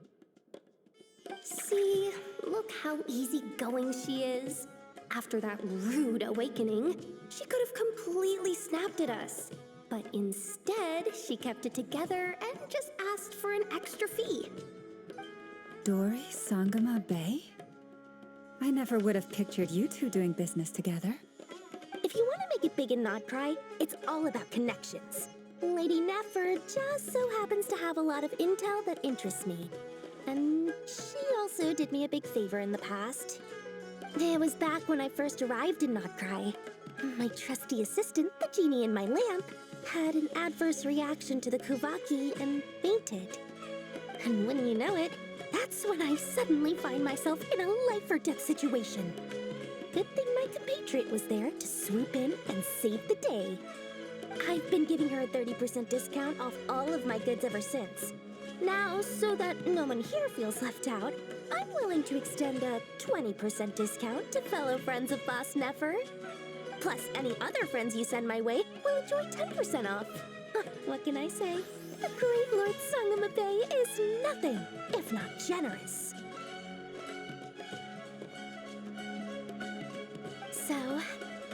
See, look how easygoing she is. After that rude awakening, she could have completely snapped at us. But instead, she kept it together and just asked for an extra fee. Dori Sangama Bay? I never would have pictured you two doing business together. If you want to make it big and not cry, it's all about connections. Lady Nefer just so happens to have a lot of intel that interests me. And she also did me a big favor in the past. It was back when I first arrived in Notcry. My trusty assistant, the genie in my lamp, had an adverse reaction to the Kuvaki and fainted. And wouldn't you know it, that's when I suddenly find myself in a life-or-death situation. Good thing my compatriot was there to swoop in and save the day. I've been giving her a 30% discount off all of my goods ever since. Now, so that no one here feels left out, I'm willing to extend a 20% discount to fellow friends of Boss Nefer. Plus, any other friends you send my way will enjoy 10% off. What can I say? The great Lord Sangama Bay is nothing if not generous. So,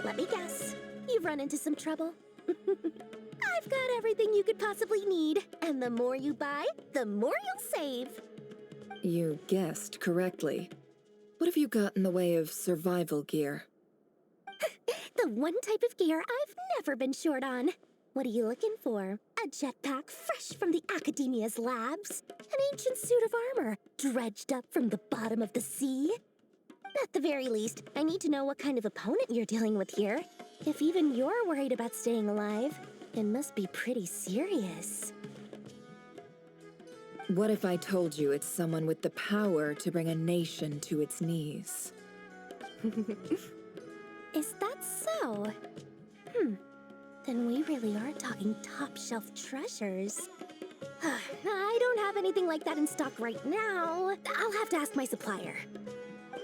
let me guess. You've run into some trouble? I've got everything you could possibly need, and the more you buy, the more you'll save. You guessed correctly. What have you got in the way of survival gear? The one type of gear I've never been short on. What are you looking for? A jetpack fresh from the Academia's labs? An ancient suit of armor dredged up from the bottom of the sea? At the very least, I need to know what kind of opponent you're dealing with here. If even you're worried about staying alive, it must be pretty serious. What if I told you it's someone with the power to bring a nation to its knees? Is that so? Then we really are talking top-shelf treasures. I don't have anything like that in stock right now. I'll have to ask my supplier.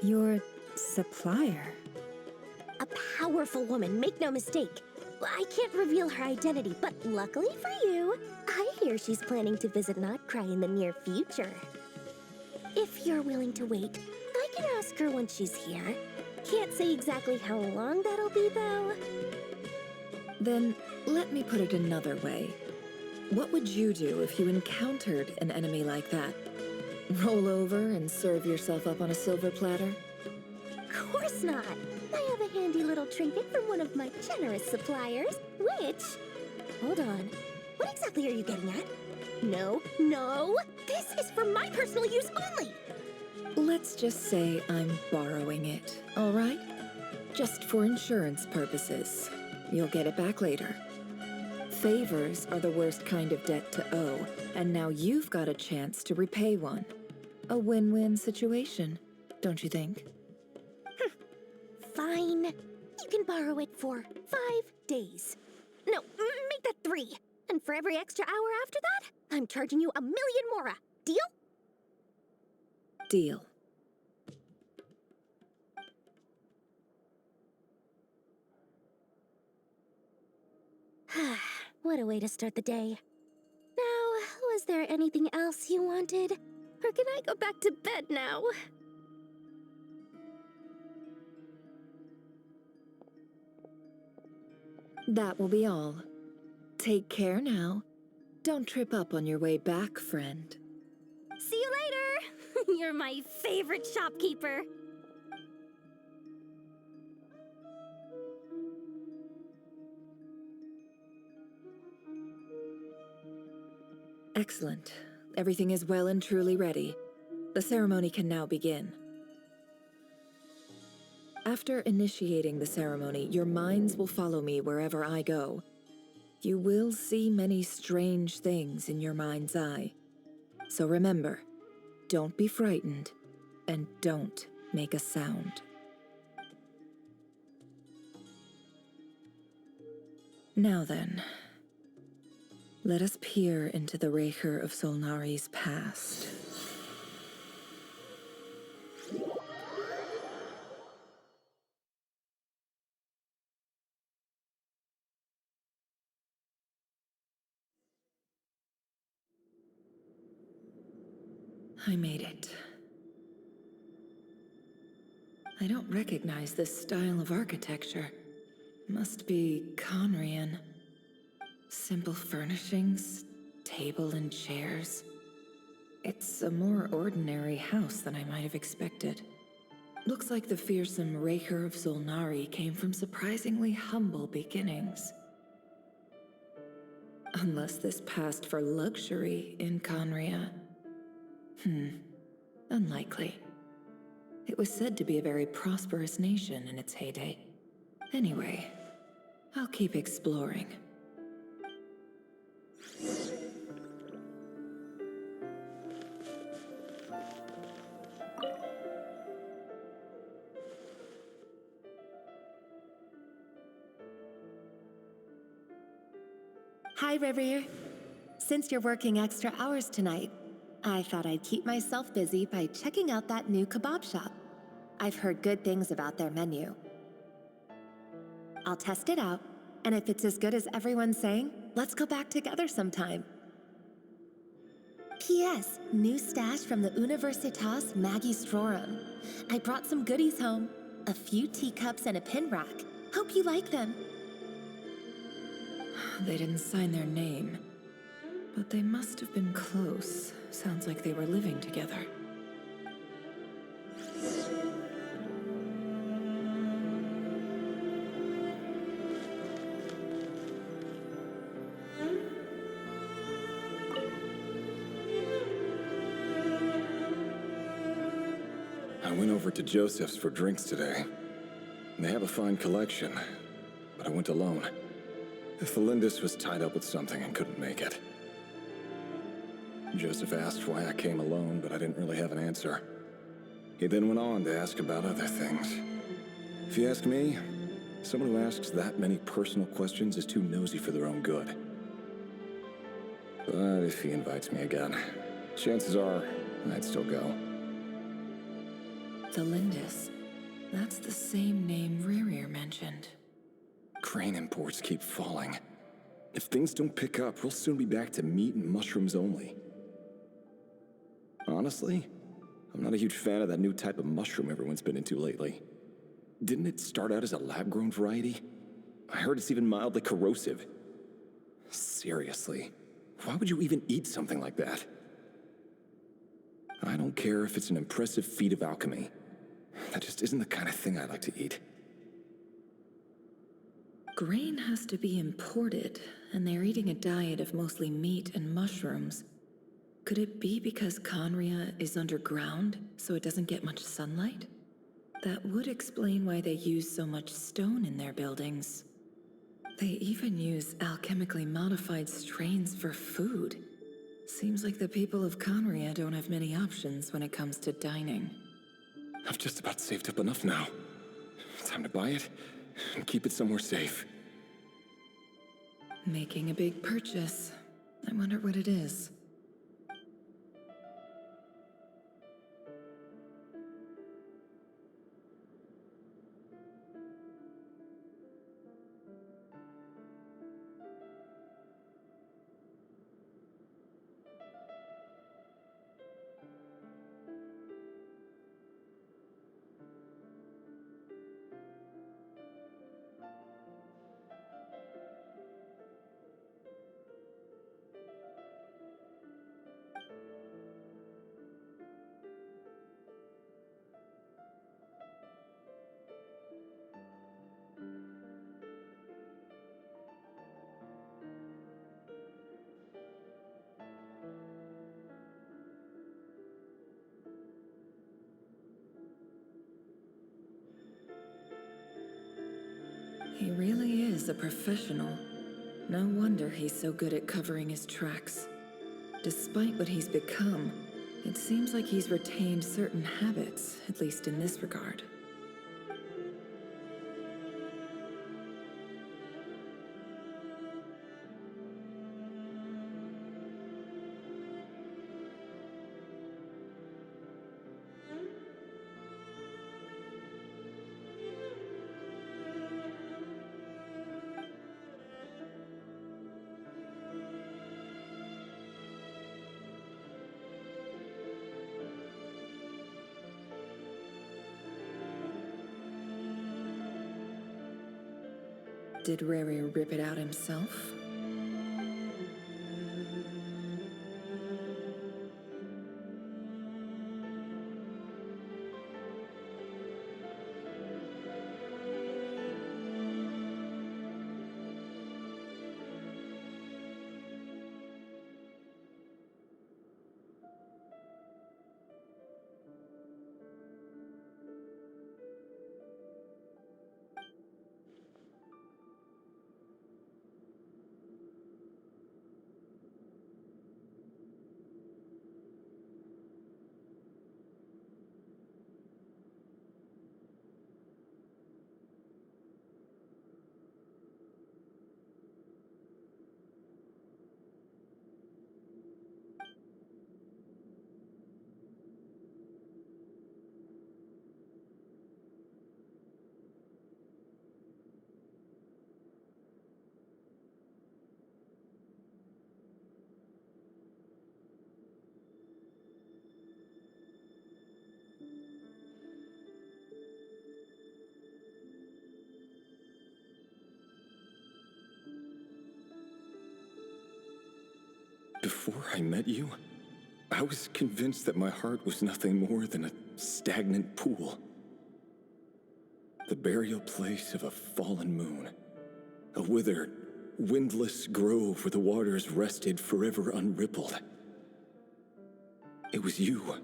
Your supplier? A powerful woman, make no mistake. I can't reveal her identity, but luckily for you, I hear she's planning to visit Notcry in the near future. If you're willing to wait, I can ask her when she's here. Can't say exactly how long that'll be, though. Then, let me put it another way. What would you do if you encountered an enemy like that? Roll over and serve yourself up on a silver platter? Of course not. I have a handy little trinket from one of my generous suppliers, which... Hold on. What exactly are you getting at? No, no! This is for my personal use only! Let's just say I'm borrowing it, all right? Just for insurance purposes. You'll get it back later. Favors are the worst kind of debt to owe, and now you've got a chance to repay one. A win-win situation, don't you think? Fine. You can borrow it for 5 days. No, make that 3. And for every extra hour after that, I'm charging you 1,000,000 mora. Deal? Deal. What a way to start the day. Now, was there anything else you wanted? Or can I go back to bed now? That will be all. Take care now. Don't trip up on your way back, friend. See you later! You're my favorite shopkeeper. Excellent. Everything is well and truly ready. The ceremony can now begin. After initiating the ceremony, your minds will follow me wherever I go. You will see many strange things in your mind's eye. So remember, don't be frightened, and don't make a sound. Now then, let us peer into the Raker of Solnari's past. I made it. I don't recognize this style of architecture. Must be Conrian. Simple furnishings, table and chairs. It's a more ordinary house than I might have expected. Looks like the fearsome Raker of Solnari came from surprisingly humble beginnings. Unless this passed for luxury in Conria. Unlikely. It was said to be a very prosperous nation in its heyday. Anyway, I'll keep exploring. Hi, Rivier. Since you're working extra hours tonight, I thought I'd keep myself busy by checking out that new kebab shop. I've heard good things about their menu. I'll test it out, and if it's as good as everyone's saying, let's go back together sometime. P.S. New stash from the Universitas Magistrorum. I brought some goodies home. A few teacups and a pin rack. Hope you like them. They didn't sign their name, but they must have been close. Sounds like they were living together. I went over to Joseph's for drinks today. They have a fine collection, but I went alone. Felindis was tied up with something and couldn't make it. Joseph asked why I came alone, but I didn't really have an answer. He then went on to ask about other things. If you ask me, Someone who asks that many personal questions is too nosy for their own good. But if he invites me again, chances are I'd still go. The Lindis. That's the same name Rerir mentioned. Crane imports keep falling. If things don't pick up, we'll soon be back to meat and mushrooms only. Honestly, I'm not a huge fan of that new type of mushroom everyone's been into lately. Didn't it start out as a lab-grown variety? I heard it's even mildly corrosive. Seriously, why would you even eat something like that? I don't care if it's an impressive feat of alchemy. That just isn't the kind of thing I like to eat. Grain has to be imported, and they're eating a diet of mostly meat and mushrooms. Could it be because Conria is underground, so it doesn't get much sunlight? That would explain why they use so much stone in their buildings. They even use alchemically modified strains for food. Seems like the people of Conria don't have many options when it comes to dining. I've just about saved up enough now. Time to buy it and keep it somewhere safe. Making a big purchase. I wonder what it is. He really is a professional. No wonder he's so good at covering his tracks. Despite what he's become, it seems like he's retained certain habits, at least in this regard. Did Rary rip it out himself? Before I met you, I was convinced that my heart was nothing more than a stagnant pool. The burial place of a fallen moon. A withered, windless grove where the waters rested forever unrippled. It was you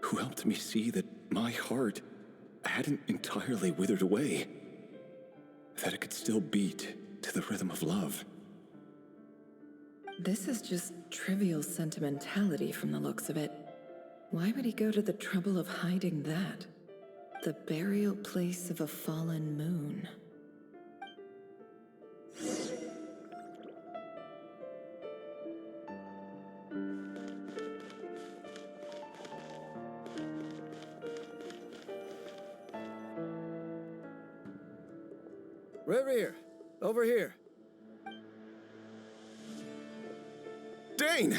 who helped me see that my heart hadn't entirely withered away. That it could still beat to the rhythm of love. This is just trivial sentimentality from the looks of it. Why would he go to the trouble of hiding that? The burial place of a fallen moon. Rerir, over here. Dane!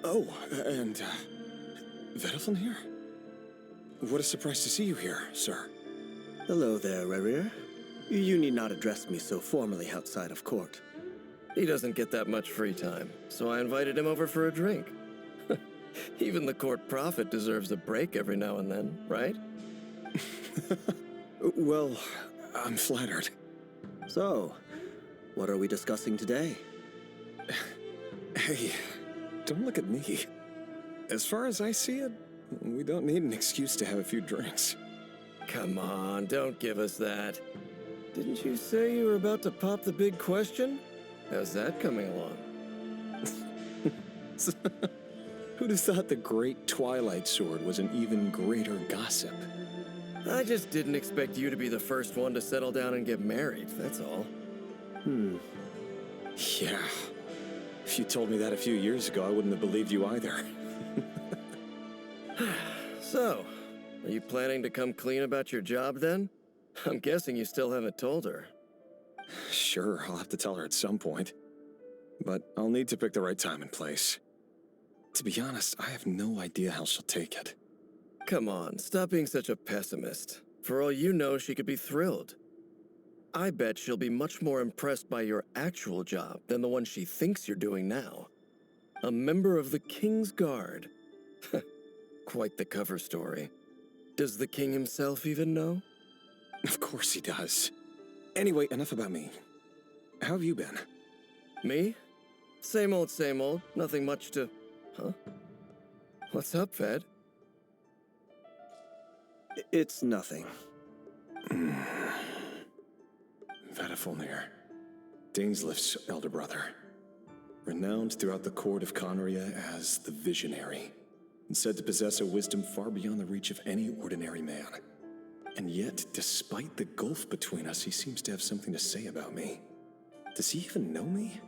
Oh, and, Vediflin here? What a surprise to see you here, sir. Hello there, Rerir. You need not address me so formally outside of court. He doesn't get that much free time, so I invited him over for a drink. Even the court prophet deserves a break every now and then, right? Well, I'm flattered. So, what are we discussing today? Hey, don't look at me. As far as I see it, we don't need an excuse to have a few drinks. Come on, don't give us that. Didn't you say you were about to pop the big question? How's that coming along? Who'd have thought the great Twilight Sword was an even greater gossip? I just didn't expect you to be the first one to settle down and get married, that's all. Yeah. If you told me that a few years ago, I wouldn't have believed you either. So, are you planning to come clean about your job then? I'm guessing you still haven't told her. Sure, I'll have to tell her at some point. But I'll need to pick the right time and place. To be honest, I have no idea how she'll take it. Come on, stop being such a pessimist. For all you know, she could be thrilled. I bet she'll be much more impressed by your actual job than the one she thinks you're doing now. A member of the King's Guard. Quite the cover story. Does the king himself even know? Of course he does. Anyway, enough about me. How have you been? Me? Same old, nothing much to... Huh? What's up, Ved? It's nothing. Vediflin, Dainslift's elder brother. Renowned throughout the court of Conria as the Visionary, and said to possess a wisdom far beyond the reach of any ordinary man. And yet, despite the gulf between us, he seems to have something to say about me. Does he even know me?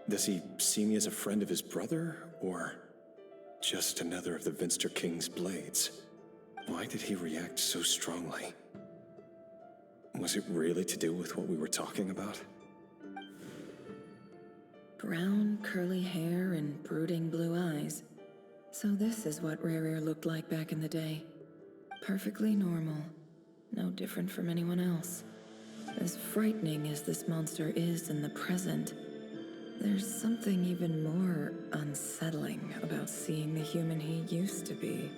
Does he see me as a friend of his brother, or just another of the Vinster King's blades? Why did he react so strongly? Was it really to do with what we were talking about? Brown, curly hair and brooding blue eyes. So this is what Rerir looked like back in the day. Perfectly normal. No different from anyone else. As frightening as this monster is in the present, there's something even more unsettling about seeing the human he used to be.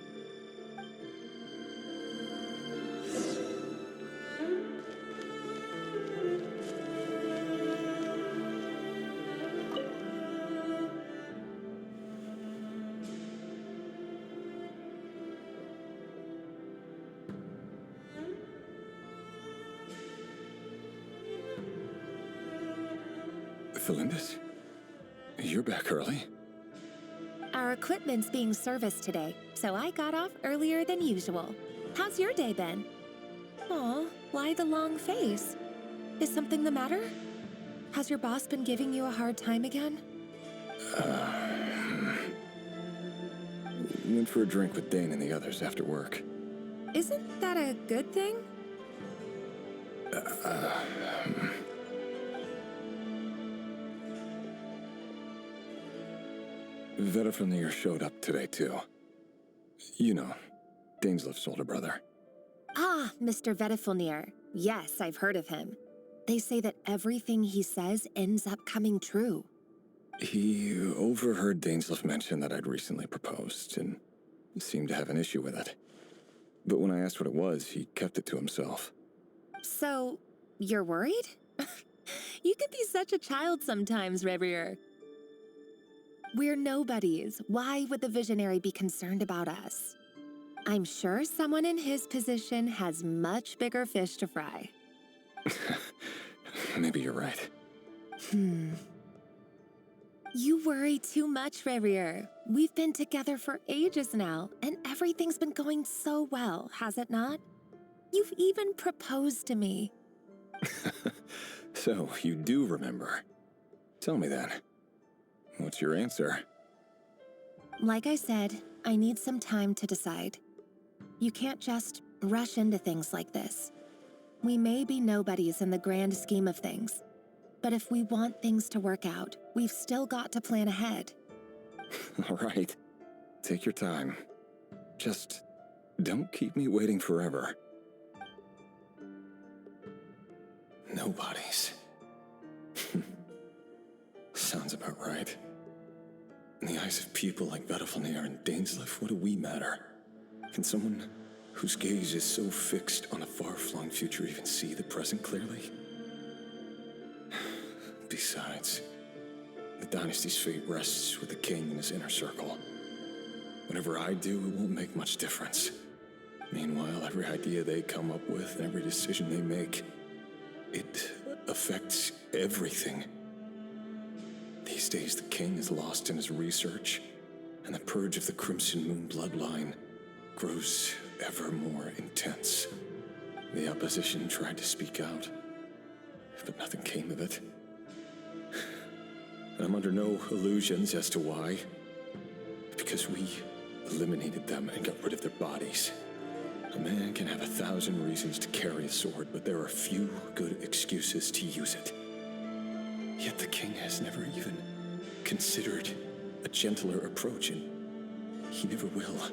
Felindis? You're back early. Our equipment's being serviced today, so I got off earlier than usual. How's your day been? Aw, why the long face? Is something the matter? Has your boss been giving you a hard time again? Went for a drink with Dane and the others after work. Isn't that a good thing? Vediflin showed up today, too. You know, Dainslift's older brother. Ah, Mr. Vediflin. Yes, I've heard of him. They say that everything he says ends up coming true. He overheard Dainslift mention that I'd recently proposed, and seemed to have an issue with it. But when I asked what it was, he kept it to himself. So, you're worried? You could be such a child sometimes, Revier. We're nobodies. Why would the Visionary be concerned about us? I'm sure someone in his position has much bigger fish to fry. Maybe you're right. You worry too much, Revier. We've been together for ages now, and everything's been going so well, has it not? You've even proposed to me. So, you do remember. Tell me then. What's your answer? Like I said, I need some time to decide. You can't just rush into things like this. We may be nobodies in the grand scheme of things, but if we want things to work out, we've still got to plan ahead. All right. Take your time. Just don't keep me waiting forever. Nobodies. Sounds about right. In the eyes of people like Vedalfnir and Dainsleif, what do we matter? Can someone whose gaze is so fixed on a far-flung future even see the present clearly? Besides, the dynasty's fate rests with the king and his inner circle. Whatever I do, it won't make much difference. Meanwhile, every idea they come up with and every decision they make, it affects everything. These days, the king is lost in his research, and the purge of the Crimson Moon bloodline grows ever more intense. The opposition tried to speak out, but nothing came of it. And I'm under no illusions as to why. Because we eliminated them and got rid of their bodies. A man can have 1,000 reasons to carry a sword, but there are few good excuses to use it. Yet the king has never even considered a gentler approach, and he never will.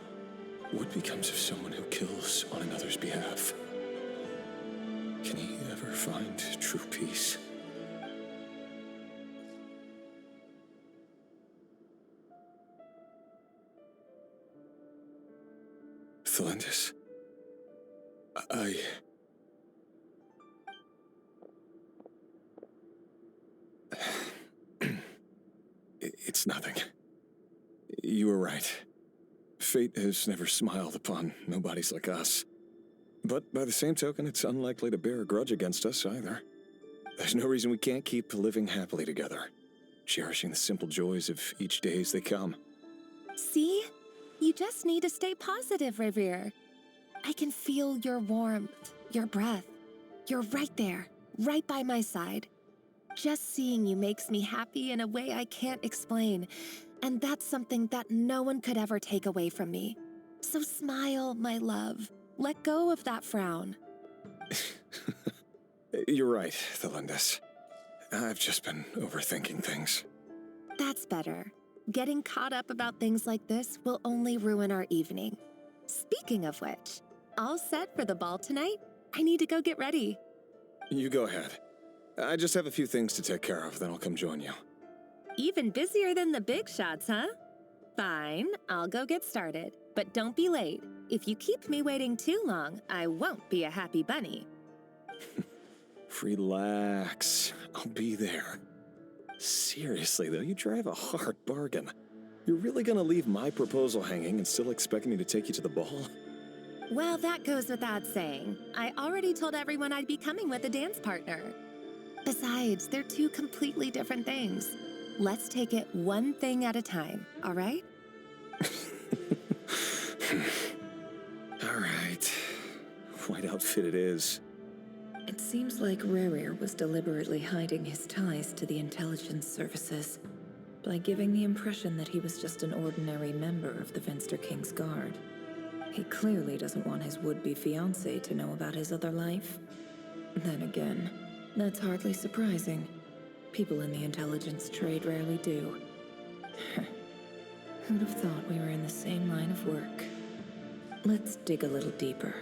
What becomes of someone who kills on another's behalf? Can he ever find true peace? Thelindis, It's nothing. You were right. Fate has never smiled upon nobodies like us. But by the same token, it's unlikely to bear a grudge against us either. There's no reason we can't keep living happily together, cherishing the simple joys of each day as they come. See? You just need to stay positive, Revere. I can feel your warmth, your breath. You're right there, right by my side. Just seeing you makes me happy in a way I can't explain, and that's something that no one could ever take away from me. So smile, my love. Let go of that frown. You're right, Thelindis. I've just been overthinking things. That's better. Getting caught up about things like this will only ruin our evening. Speaking of which, all set for the ball tonight? I need to go get ready. You go ahead. I just have a few things to take care of, then I'll come join you. Even busier than the big shots, huh? Fine, I'll go get started. But don't be late. If you keep me waiting too long, I won't be a happy bunny. Relax. I'll be there. Seriously, though, you drive a hard bargain. You're really gonna leave my proposal hanging and still expect me to take you to the ball? Well, that goes without saying. I already told everyone I'd be coming with a dance partner. Besides, they're two completely different things. Let's take it one thing at a time, all right? All right. White outfit it is. It seems like Rerir was deliberately hiding his ties to the intelligence services by giving the impression that he was just an ordinary member of the Venster King's Guard. He clearly doesn't want his would-be fiancée to know about his other life. Then again, that's hardly surprising. People in the intelligence trade rarely do. Who'd have thought we were in the same line of work? Let's dig a little deeper.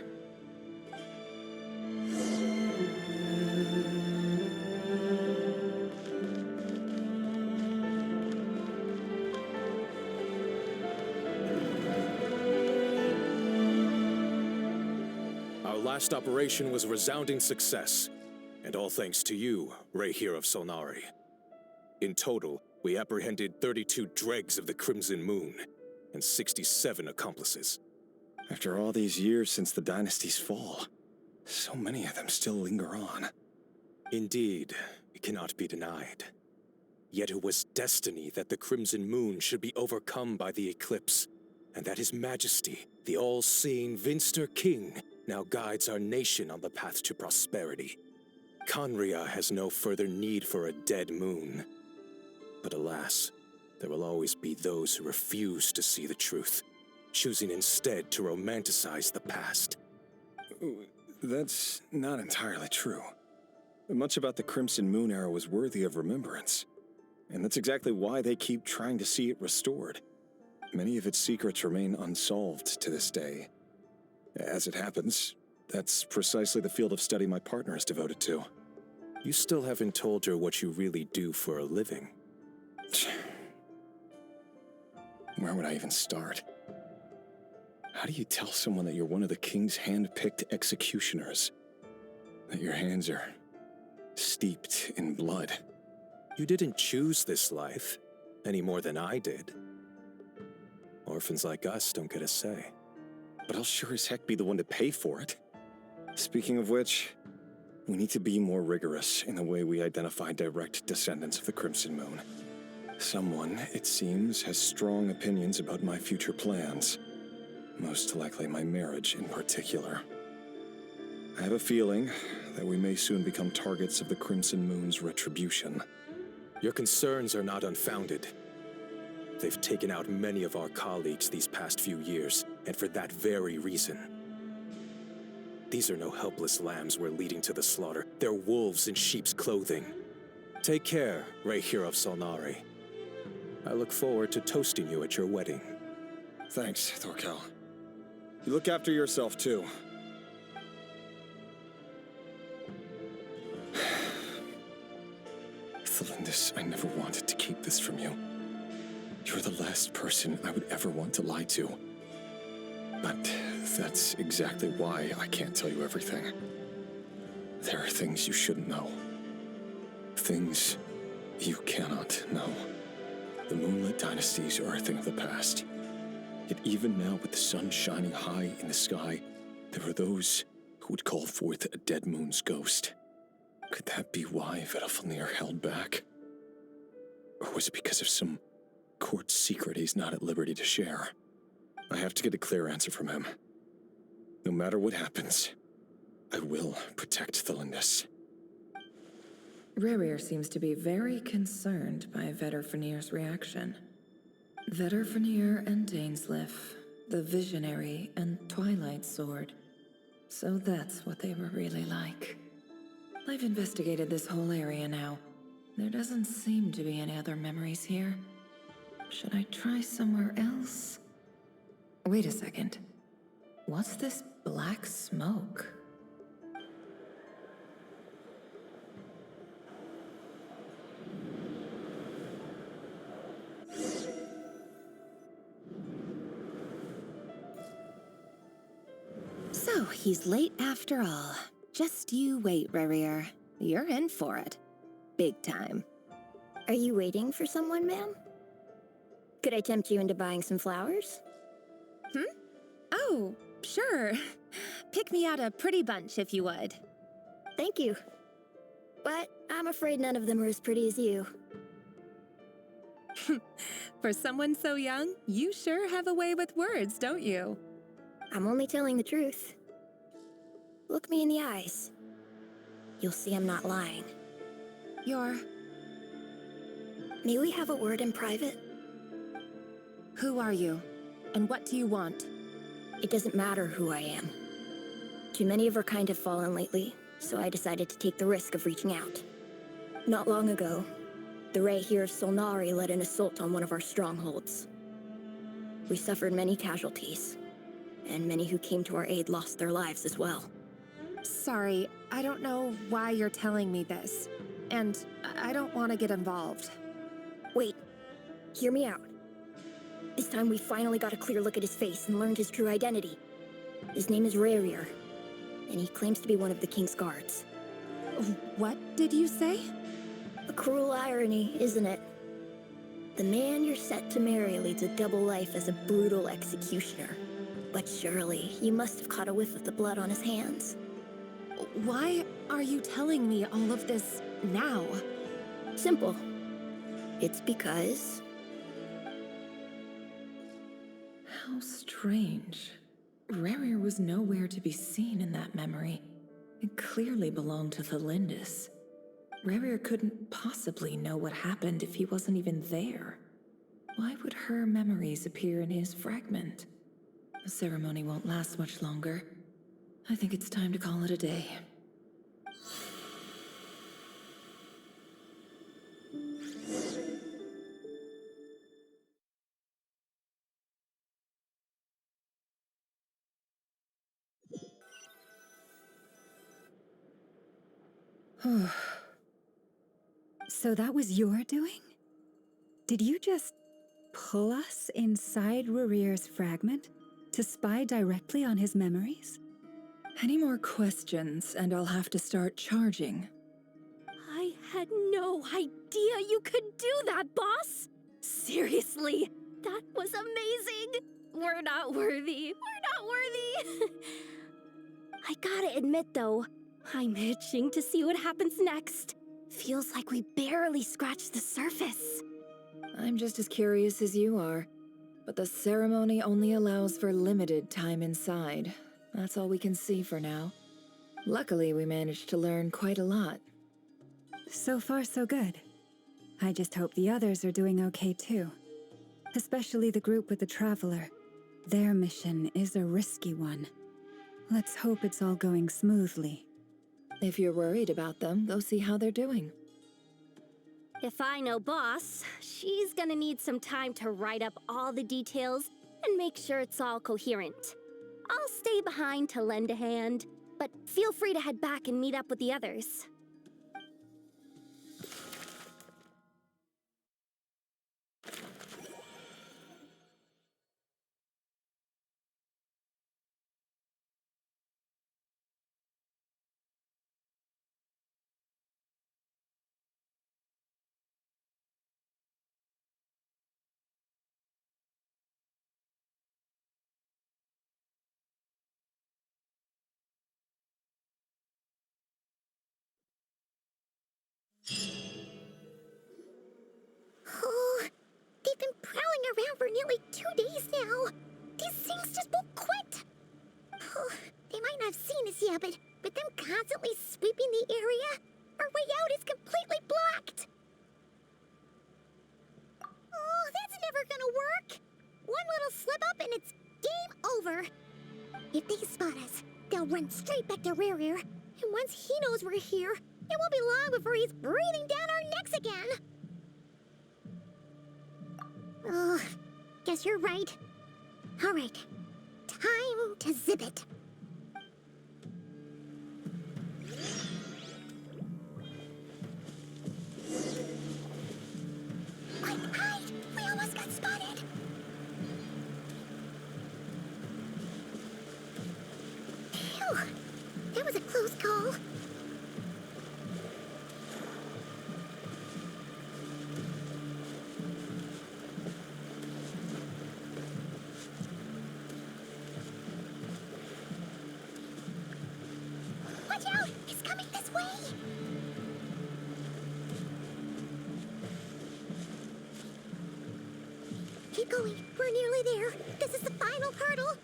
Our last operation was a resounding success, and all thanks to you, Rehir of Solnari. In total, we apprehended 32 dregs of the Crimson Moon, and 67 accomplices. After all these years since the dynasty's fall, so many of them still linger on. Indeed, it cannot be denied. Yet it was destiny that the Crimson Moon should be overcome by the eclipse, and that His Majesty, the all-seeing Venster King, now guides our nation on the path to prosperity. Conria has no further need for a dead moon. But alas, there will always be those who refuse to see the truth, choosing instead to romanticize the past. That's not entirely true. Much about the Crimson Moon era was worthy of remembrance, and that's exactly why they keep trying to see it restored. Many of its secrets remain unsolved to this day. As it happens, that's precisely the field of study my partner is devoted to. You still haven't told her what you really do for a living. Where would I even start? How do you tell someone that you're one of the king's hand-picked executioners? That your hands are steeped in blood? You didn't choose this life, any more than I did. Orphans like us don't get a say. But I'll sure as heck be the one to pay for it. Speaking of which, we need to be more rigorous in the way we identify direct descendants of the Crimson Moon. Someone, it seems, has strong opinions about my future plans. Most likely my marriage in particular. I have a feeling that we may soon become targets of the Crimson Moon's retribution. Your concerns are not unfounded. They've taken out many of our colleagues these past few years, and for that very reason. These are no helpless lambs we're leading to the slaughter. They're wolves in sheep's clothing. Take care, Rehir of Solnari. I look forward to toasting you at your wedding. Thanks, Thorkel. You look after yourself, too. Thelindis, I never wanted to keep this from you. You're the last person I would ever want to lie to. But that's exactly why I can't tell you everything. There are things you shouldn't know. Things you cannot know. The Moonlit dynasties are a thing of the past. Yet even now, with the sun shining high in the sky, there are those who would call forth a dead moon's ghost. Could that be why Vedalfnir held back? Or was it because of some court secret he's not at liberty to share? I have to get a clear answer from him. No matter what happens, I will protect Thelindis. Rerir seems to be very concerned by Vedalfnir's reaction. Vedalfnir and Dainsleif, the Visionary and Twilight Sword. So that's what they were really like. I've investigated this whole area now. There doesn't seem to be any other memories here. Should I try somewhere else? Wait a second. What's this black smoke? So, he's late after all. Just you wait, Rerir. You're in for it. Big time. Are you waiting for someone, ma'am? Could I tempt you into buying some flowers? Oh, sure. Pick me out a pretty bunch if you would. Thank you. But I'm afraid none of them are as pretty as you. For someone so young, you sure have a way with words, don't you? I'm only telling the truth. Look me in the eyes. You'll see I'm not lying. May we have a word in private? Who are you? And what do you want? It doesn't matter who I am. Too many of our kind have fallen lately, so I decided to take the risk of reaching out. Not long ago, the Rehir of Solnari led an assault on one of our strongholds. We suffered many casualties, and many who came to our aid lost their lives as well. Sorry, I don't know why you're telling me this. And I don't want to get involved. Wait, hear me out. This time we finally got a clear look at his face and learned his true identity. His name is Rerir, and he claims to be one of the King's guards. What did you say? A cruel irony, isn't it? The man you're set to marry leads a double life as a brutal executioner. But surely, you must have caught a whiff of the blood on his hands. Why are you telling me all of this now? Simple. It's because... How strange. Rerir was nowhere to be seen in that memory. It clearly belonged to Thelindis. Rerir couldn't possibly know what happened if he wasn't even there. Why would her memories appear in his fragment? The ceremony won't last much longer. I think it's time to call it a day. So that was your doing? Did you just pull us inside Rurir's fragment to spy directly on his memories? Any more questions, and I'll have to start charging. I had no idea you could do that, boss! Seriously, that was amazing! We're not worthy. We're not worthy! I gotta admit, though, I'm itching to see what happens next. Feels like we barely scratched the surface. I'm just as curious as you are, but the ceremony only allows for limited time inside. That's all we can see for now. Luckily, we managed to learn quite a lot. So far, so good. I just hope the others are doing okay too. Especially the group with the Traveler. Their mission is a risky one. Let's hope it's all going smoothly. If you're worried about them, go see how they're doing. If I know Boss, she's gonna need some time to write up all the details and make sure it's all coherent. I'll stay behind to lend a hand, but feel free to head back and meet up with the others. Oh, they've been prowling around for nearly 2 days now. These things just won't quit. Oh, they might not have seen us yet, but them constantly sweeping the area, our way out is completely blocked. Oh, that's never gonna work. One little slip up and it's game over. If they spot us, they'll run straight back to Rear. And once he knows we're here, it won't be long before he's breathing down our necks again. Oh, guess you're right. All right, time to zip it. Quick, hide! We almost got spotted. Phew, that was a close call. Watch out! It's coming this way! Keep going. We're nearly there. This is the final hurdle.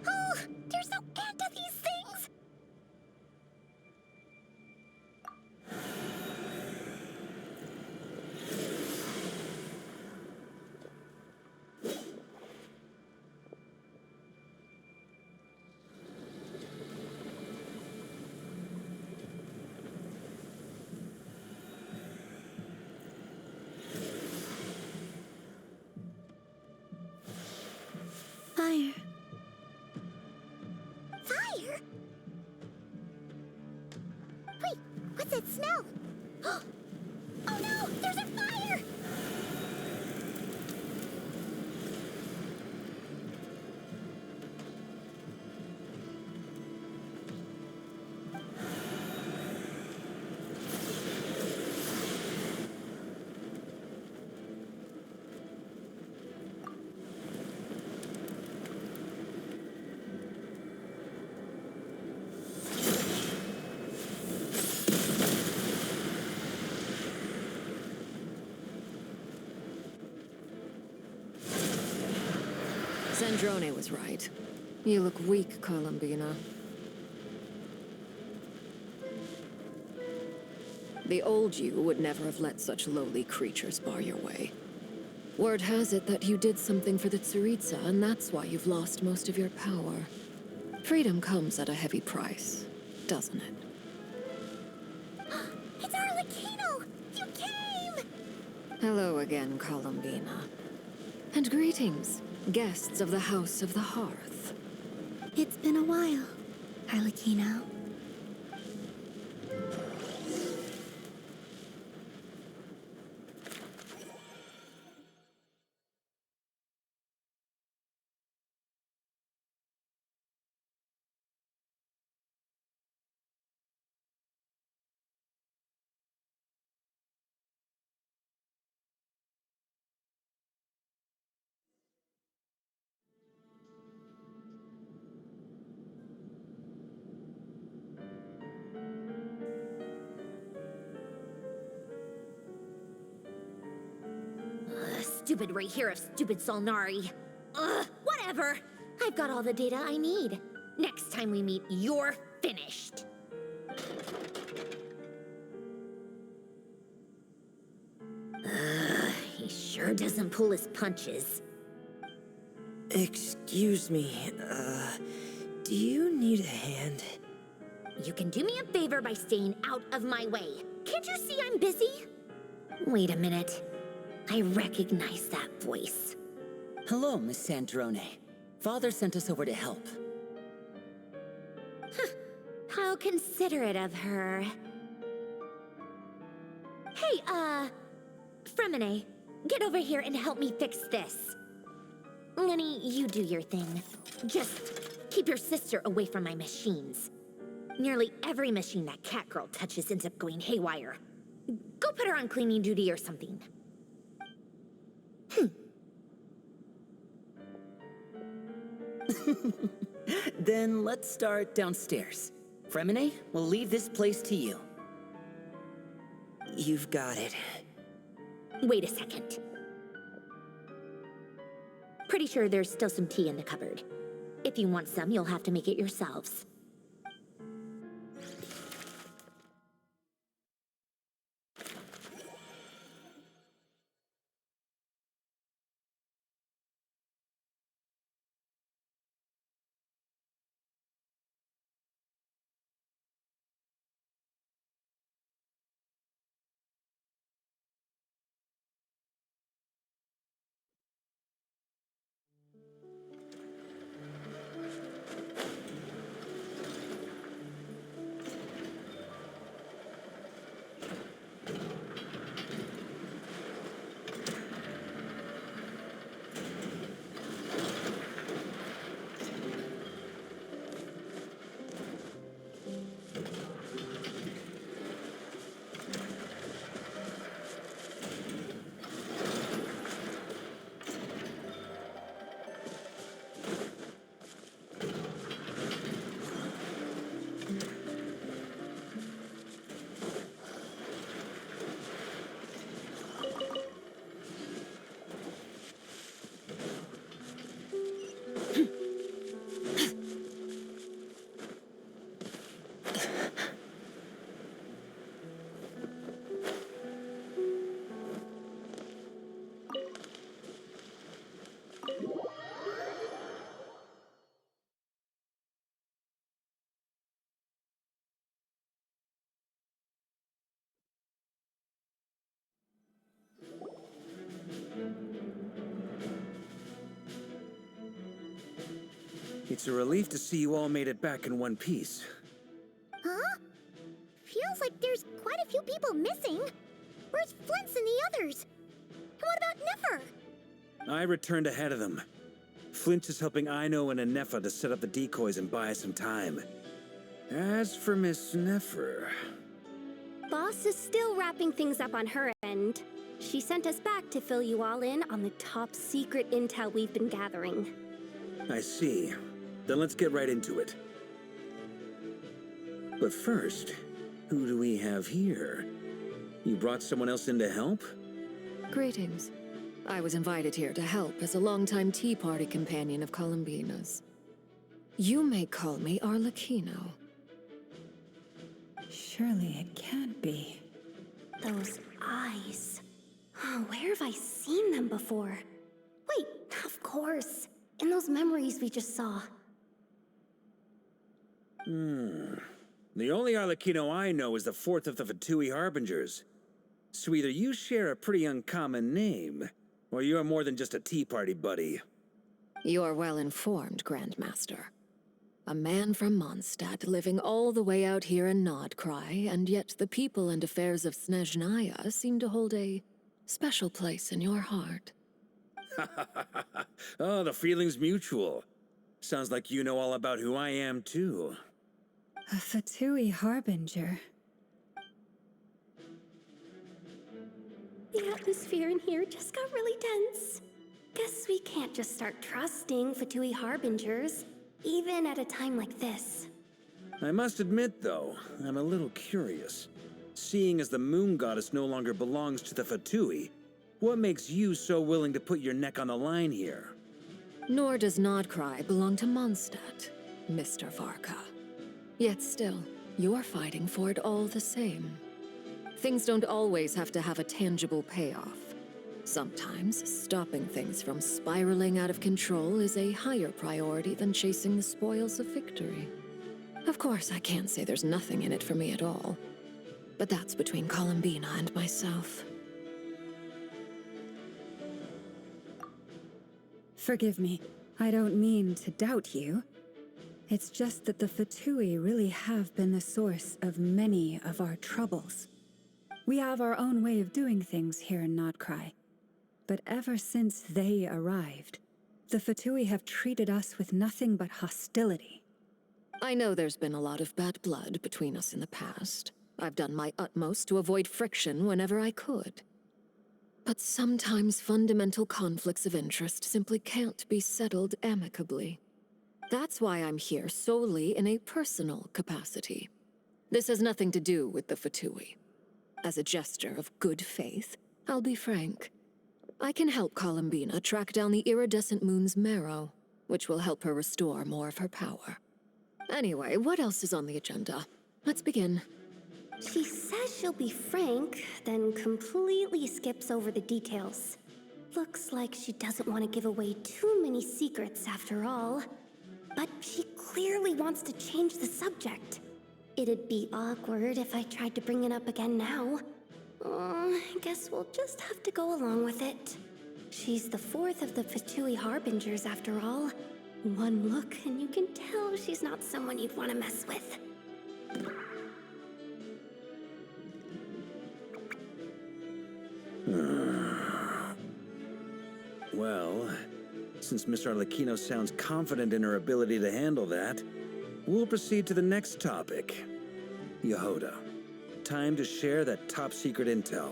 Oh, there's no end to these things! Fire. Fire? Wait, what's that smell? Oh no, there's a fire! Zandrone was right. You look weak, Columbina. The old you would never have let such lowly creatures bar your way. Word has it that you did something for the Tsaritsa, and that's why you've lost most of your power. Freedom comes at a heavy price, doesn't it? It's Arlecchino! You came! Hello again, Columbina. And greetings, guests of the House of the Hearth. It's been a while, Arlecchino. Stupid right here of stupid Solnari. Ugh, whatever. I've got all the data I need. Next time we meet, you're finished. He sure doesn't pull his punches. Excuse me, do you need a hand? You can do me a favor by staying out of my way. Can't you see I'm busy? Wait a minute. I recognize that voice. Hello, Miss Sandrone. Father sent us over to help. Huh. How considerate of her. Hey, Fremine, get over here and help me fix this. Lenny, you do your thing. Just keep your sister away from my machines. Nearly every machine that cat girl touches ends up going haywire. Go put her on cleaning duty or something. Then let's start downstairs. Fremine, we'll leave this place to you. You've got it. Wait a second. Pretty sure there's still some tea in the cupboard. If you want some, you'll have to make it yourselves. It's a relief to see you all made it back in one piece. Huh? Feels like there's quite a few people missing. Where's Flint's and the others? And what about Nefer? I returned ahead of them. Flint is helping Aino and Anefa to set up the decoys and buy us some time. As for Miss Nefer... Boss is still wrapping things up on her end. She sent us back to fill you all in on the top secret intel we've been gathering. I see. Then let's get right into it. But first, who do we have here? You brought someone else in to help? Greetings. I was invited here to help as a longtime Tea Party companion of Columbina's. You may call me Arlecchino. Surely it can't be. Those eyes. Oh, where have I seen them before? Wait, of course. In those memories we just saw. The only Arlecchino I know is the fourth of the Fatui Harbingers. So either you share a pretty uncommon name, or you're more than just a tea party buddy. You're well informed, Grandmaster. A man from Mondstadt living all the way out here in Nodcry, and yet the people and affairs of Snezhnaya seem to hold a special place in your heart. Oh, the feeling's mutual. Sounds like you know all about who I am, too. A Fatui Harbinger. The atmosphere in here just got really tense. Guess we can't just start trusting Fatui Harbingers, even at a time like this. I must admit, though, I'm a little curious. Seeing as the moon goddess no longer belongs to the Fatui, what makes you so willing to put your neck on the line here? Nor does Nodcry belong to Mondstadt, Mr. Varka. Yet still, you're fighting for it all the same. Things don't always have to have a tangible payoff. Sometimes, stopping things from spiraling out of control is a higher priority than chasing the spoils of victory. Of course, I can't say there's nothing in it for me at all. But that's between Columbina and myself. Forgive me. I don't mean to doubt you. It's just that the Fatui really have been the source of many of our troubles. We have our own way of doing things here in Nodcry. But ever since they arrived, the Fatui have treated us with nothing but hostility. I know there's been a lot of bad blood between us in the past. I've done my utmost to avoid friction whenever I could. But sometimes fundamental conflicts of interest simply can't be settled amicably. That's why I'm here solely in a personal capacity. This has nothing to do with the Fatui. As a gesture of good faith, I'll be frank. I can help Columbina track down the iridescent moon's marrow, which will help her restore more of her power. Anyway, what else is on the agenda? Let's begin. She says she'll be frank, then completely skips over the details. Looks like she doesn't want to give away too many secrets after all. But she clearly wants to change the subject. It'd be awkward if I tried to bring it up again now. I guess we'll just have to go along with it. She's the fourth of the Fatui Harbingers after all. One look and you can tell she's not someone you'd want to mess with. Well, since Miss Arlecchino sounds confident in her ability to handle that, we'll proceed to the next topic. Yehoda, time to share that top-secret intel.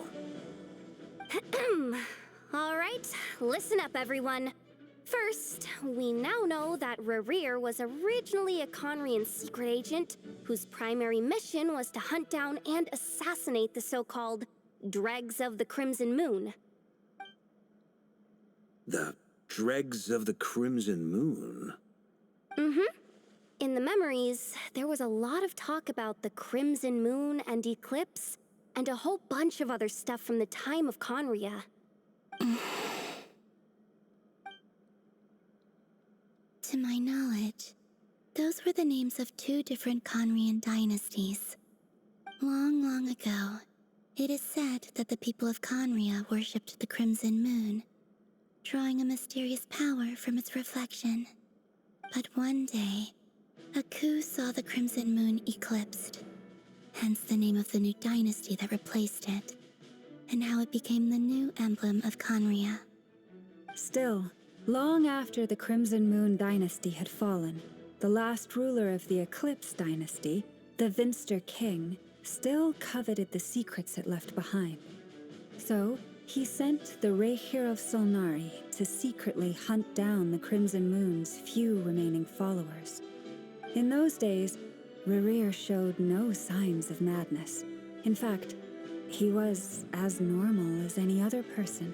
All right, listen up, everyone. First, we now know that Rerir was originally a Conrian secret agent whose primary mission was to hunt down and assassinate the so-called Dregs of the Crimson Moon. The Dregs of the Crimson Moon? In the memories, there was a lot of talk about the Crimson Moon and Eclipse, and a whole bunch of other stuff from the time of Conria. To my knowledge, those were the names of two different Conrian dynasties. Long, long ago, it is said that the people of Conria worshipped the Crimson Moon, drawing a mysterious power from its reflection. But one day, a coup saw the Crimson Moon eclipsed, hence the name of the new dynasty that replaced it, and how it became the new emblem of Conria. Still, long after the Crimson Moon dynasty had fallen, the last ruler of the Eclipse dynasty, the Vinster King, still coveted the secrets it left behind. So, he sent the Rehir of Solnari to secretly hunt down the Crimson Moon's few remaining followers. In those days, Rerir showed no signs of madness. In fact, he was as normal as any other person.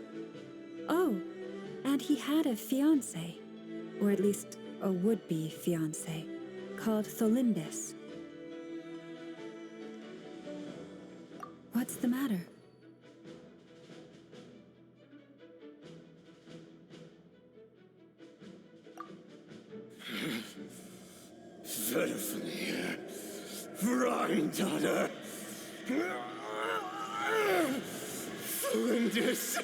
Oh, and he had a fiancé, or at least a would-be fiancé, called Tholindis. What's the matter? Stephanie, granddaughter, Flinders.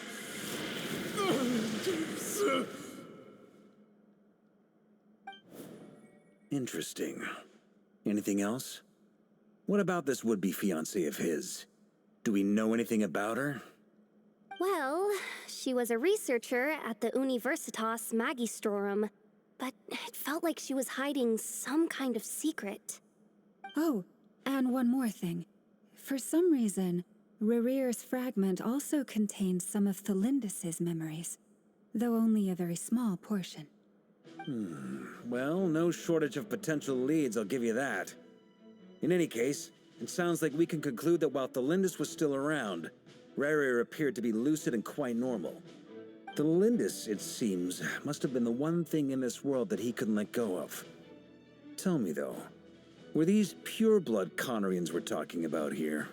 Interesting. Anything else? What about this would-be fiancée of his? Do we know anything about her? Well, she was a researcher at the Universitas Magistrorum, but it felt like she was hiding some kind of secret. Oh, and one more thing. For some reason, Rerear's fragment also contains some of Thelindis' memories, though only a very small portion. Well, no shortage of potential leads, I'll give you that. In any case, it sounds like we can conclude that while Thelindis was still around, Rerear appeared to be lucid and quite normal. Thelindis, it seems, must have been the one thing in this world that he couldn't let go of. Tell me, though, were these pure-blood Conorians we're talking about here?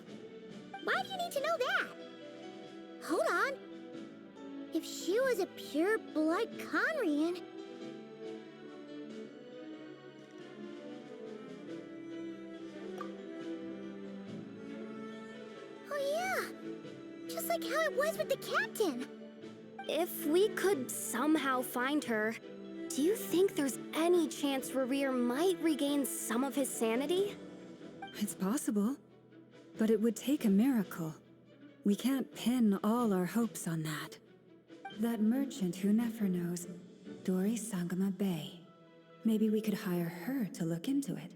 Why do you need to know that? Hold on. If she was a pure-blood Conrian... Oh yeah! Just like how it was with the captain! If we could somehow find her, do you think there's any chance Rerear might regain some of his sanity? It's possible, but it would take a miracle. We can't pin all our hopes on that. That merchant who Nefer knows, Dori Sangama Bay. Maybe we could hire her to look into it.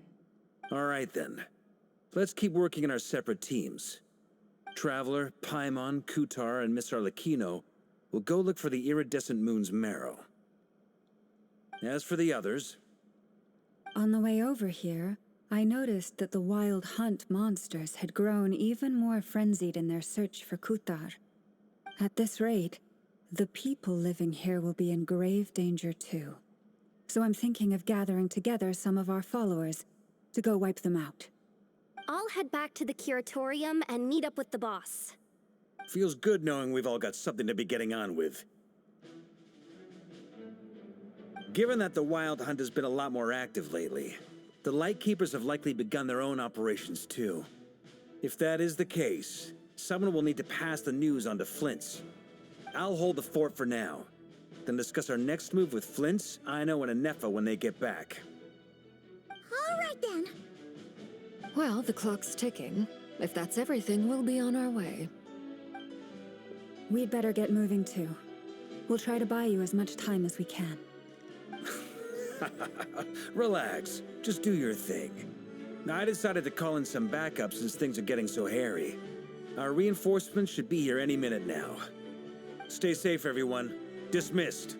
All right, then. Let's keep working in our separate teams. Traveler, Paimon, Kutar, and Miss Arlecchino will go look for the iridescent moon's marrow. As for the others... On the way over here, I noticed that the Wild Hunt monsters had grown even more frenzied in their search for Kutar. At this rate, the people living here will be in grave danger too. So I'm thinking of gathering together some of our followers to go wipe them out. I'll head back to the curatorium and meet up with the boss. Feels good knowing we've all got something to be getting on with. Given that the Wild Hunt has been a lot more active lately, the Lightkeepers have likely begun their own operations too. If that is the case, someone will need to pass the news on to Flint's. I'll hold the fort for now, then discuss our next move with Flint's, Aino, and Anefa when they get back. All right then. Well, the clock's ticking. If that's everything, we'll be on our way. We'd better get moving too. We'll try to buy you as much time as we can. Relax. Just do your thing. I decided to call in some backup since things are getting so hairy. Our reinforcements should be here any minute now. Stay safe, everyone. Dismissed.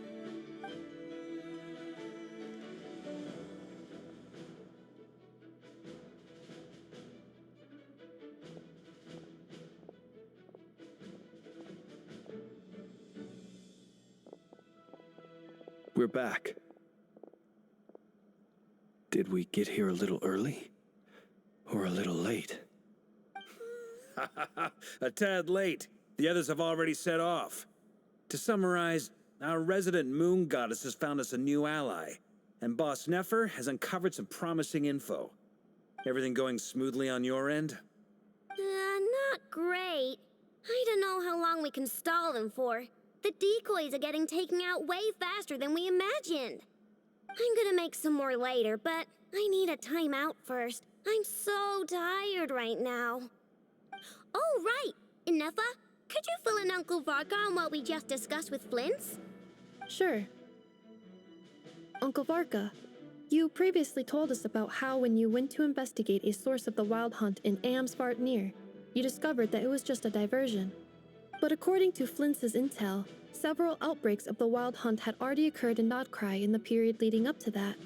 We're back. Did we get here a little early? Or a little late? A tad late. The others have already set off. To summarize, our resident moon goddess has found us a new ally, and Boss Nefer has uncovered some promising info. Everything going smoothly on your end? Not great. I don't know how long we can stall them for. The decoys are getting taken out way faster than we imagined. I'm gonna make some more later, but I need a timeout first. I'm so tired right now. Oh, right! Inefa, could you fill in Uncle Varka on what we just discussed with Flint's? Sure. Uncle Varka, you previously told us about how when you went to investigate a source of the Wild Hunt in Amsvartnir, you discovered that it was just a diversion. But according to Flint's intel, several outbreaks of the Wild Hunt had already occurred in Nodcry in the period leading up to that.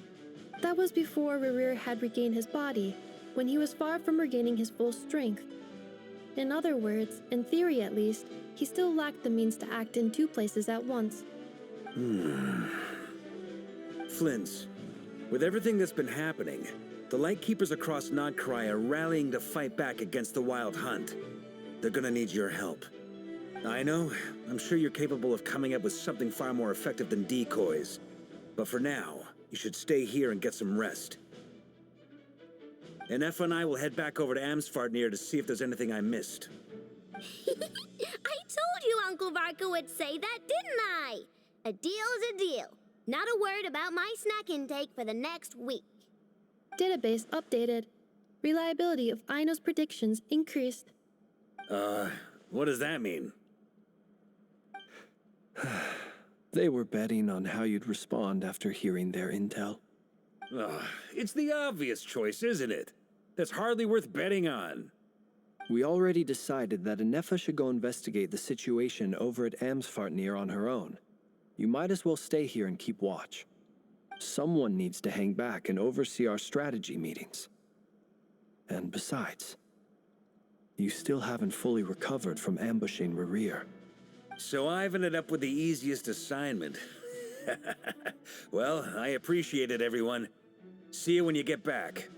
That was before Rerear had regained his body, when he was far from regaining his full strength. In other words, in theory at least, he still lacked the means to act in two places at once. Flint's, with everything that's been happening, the Lightkeepers across Nodcry are rallying to fight back against the Wild Hunt. They're gonna need your help. I know, I'm sure you're capable of coming up with something far more effective than decoys. But for now, you should stay here and get some rest. Ineffa and I will head back over to Amsfartnir to see if there's anything I missed. I told you Uncle Varka would say that, didn't I? A deal's a deal. Not a word about my snack intake for the next week. Database updated. Reliability of Aino's predictions increased. What does that mean? They were betting on how you'd respond after hearing their intel. It's the obvious choice, isn't it? That's hardly worth betting on. We already decided that Ineffa should go investigate the situation over at Amsfartnir on her own. You might as well stay here and keep watch. Someone needs to hang back and oversee our strategy meetings. And besides, you still haven't fully recovered from ambushing Rerir. So I've ended up with the easiest assignment. Well, I appreciate it, everyone. See you when you get back.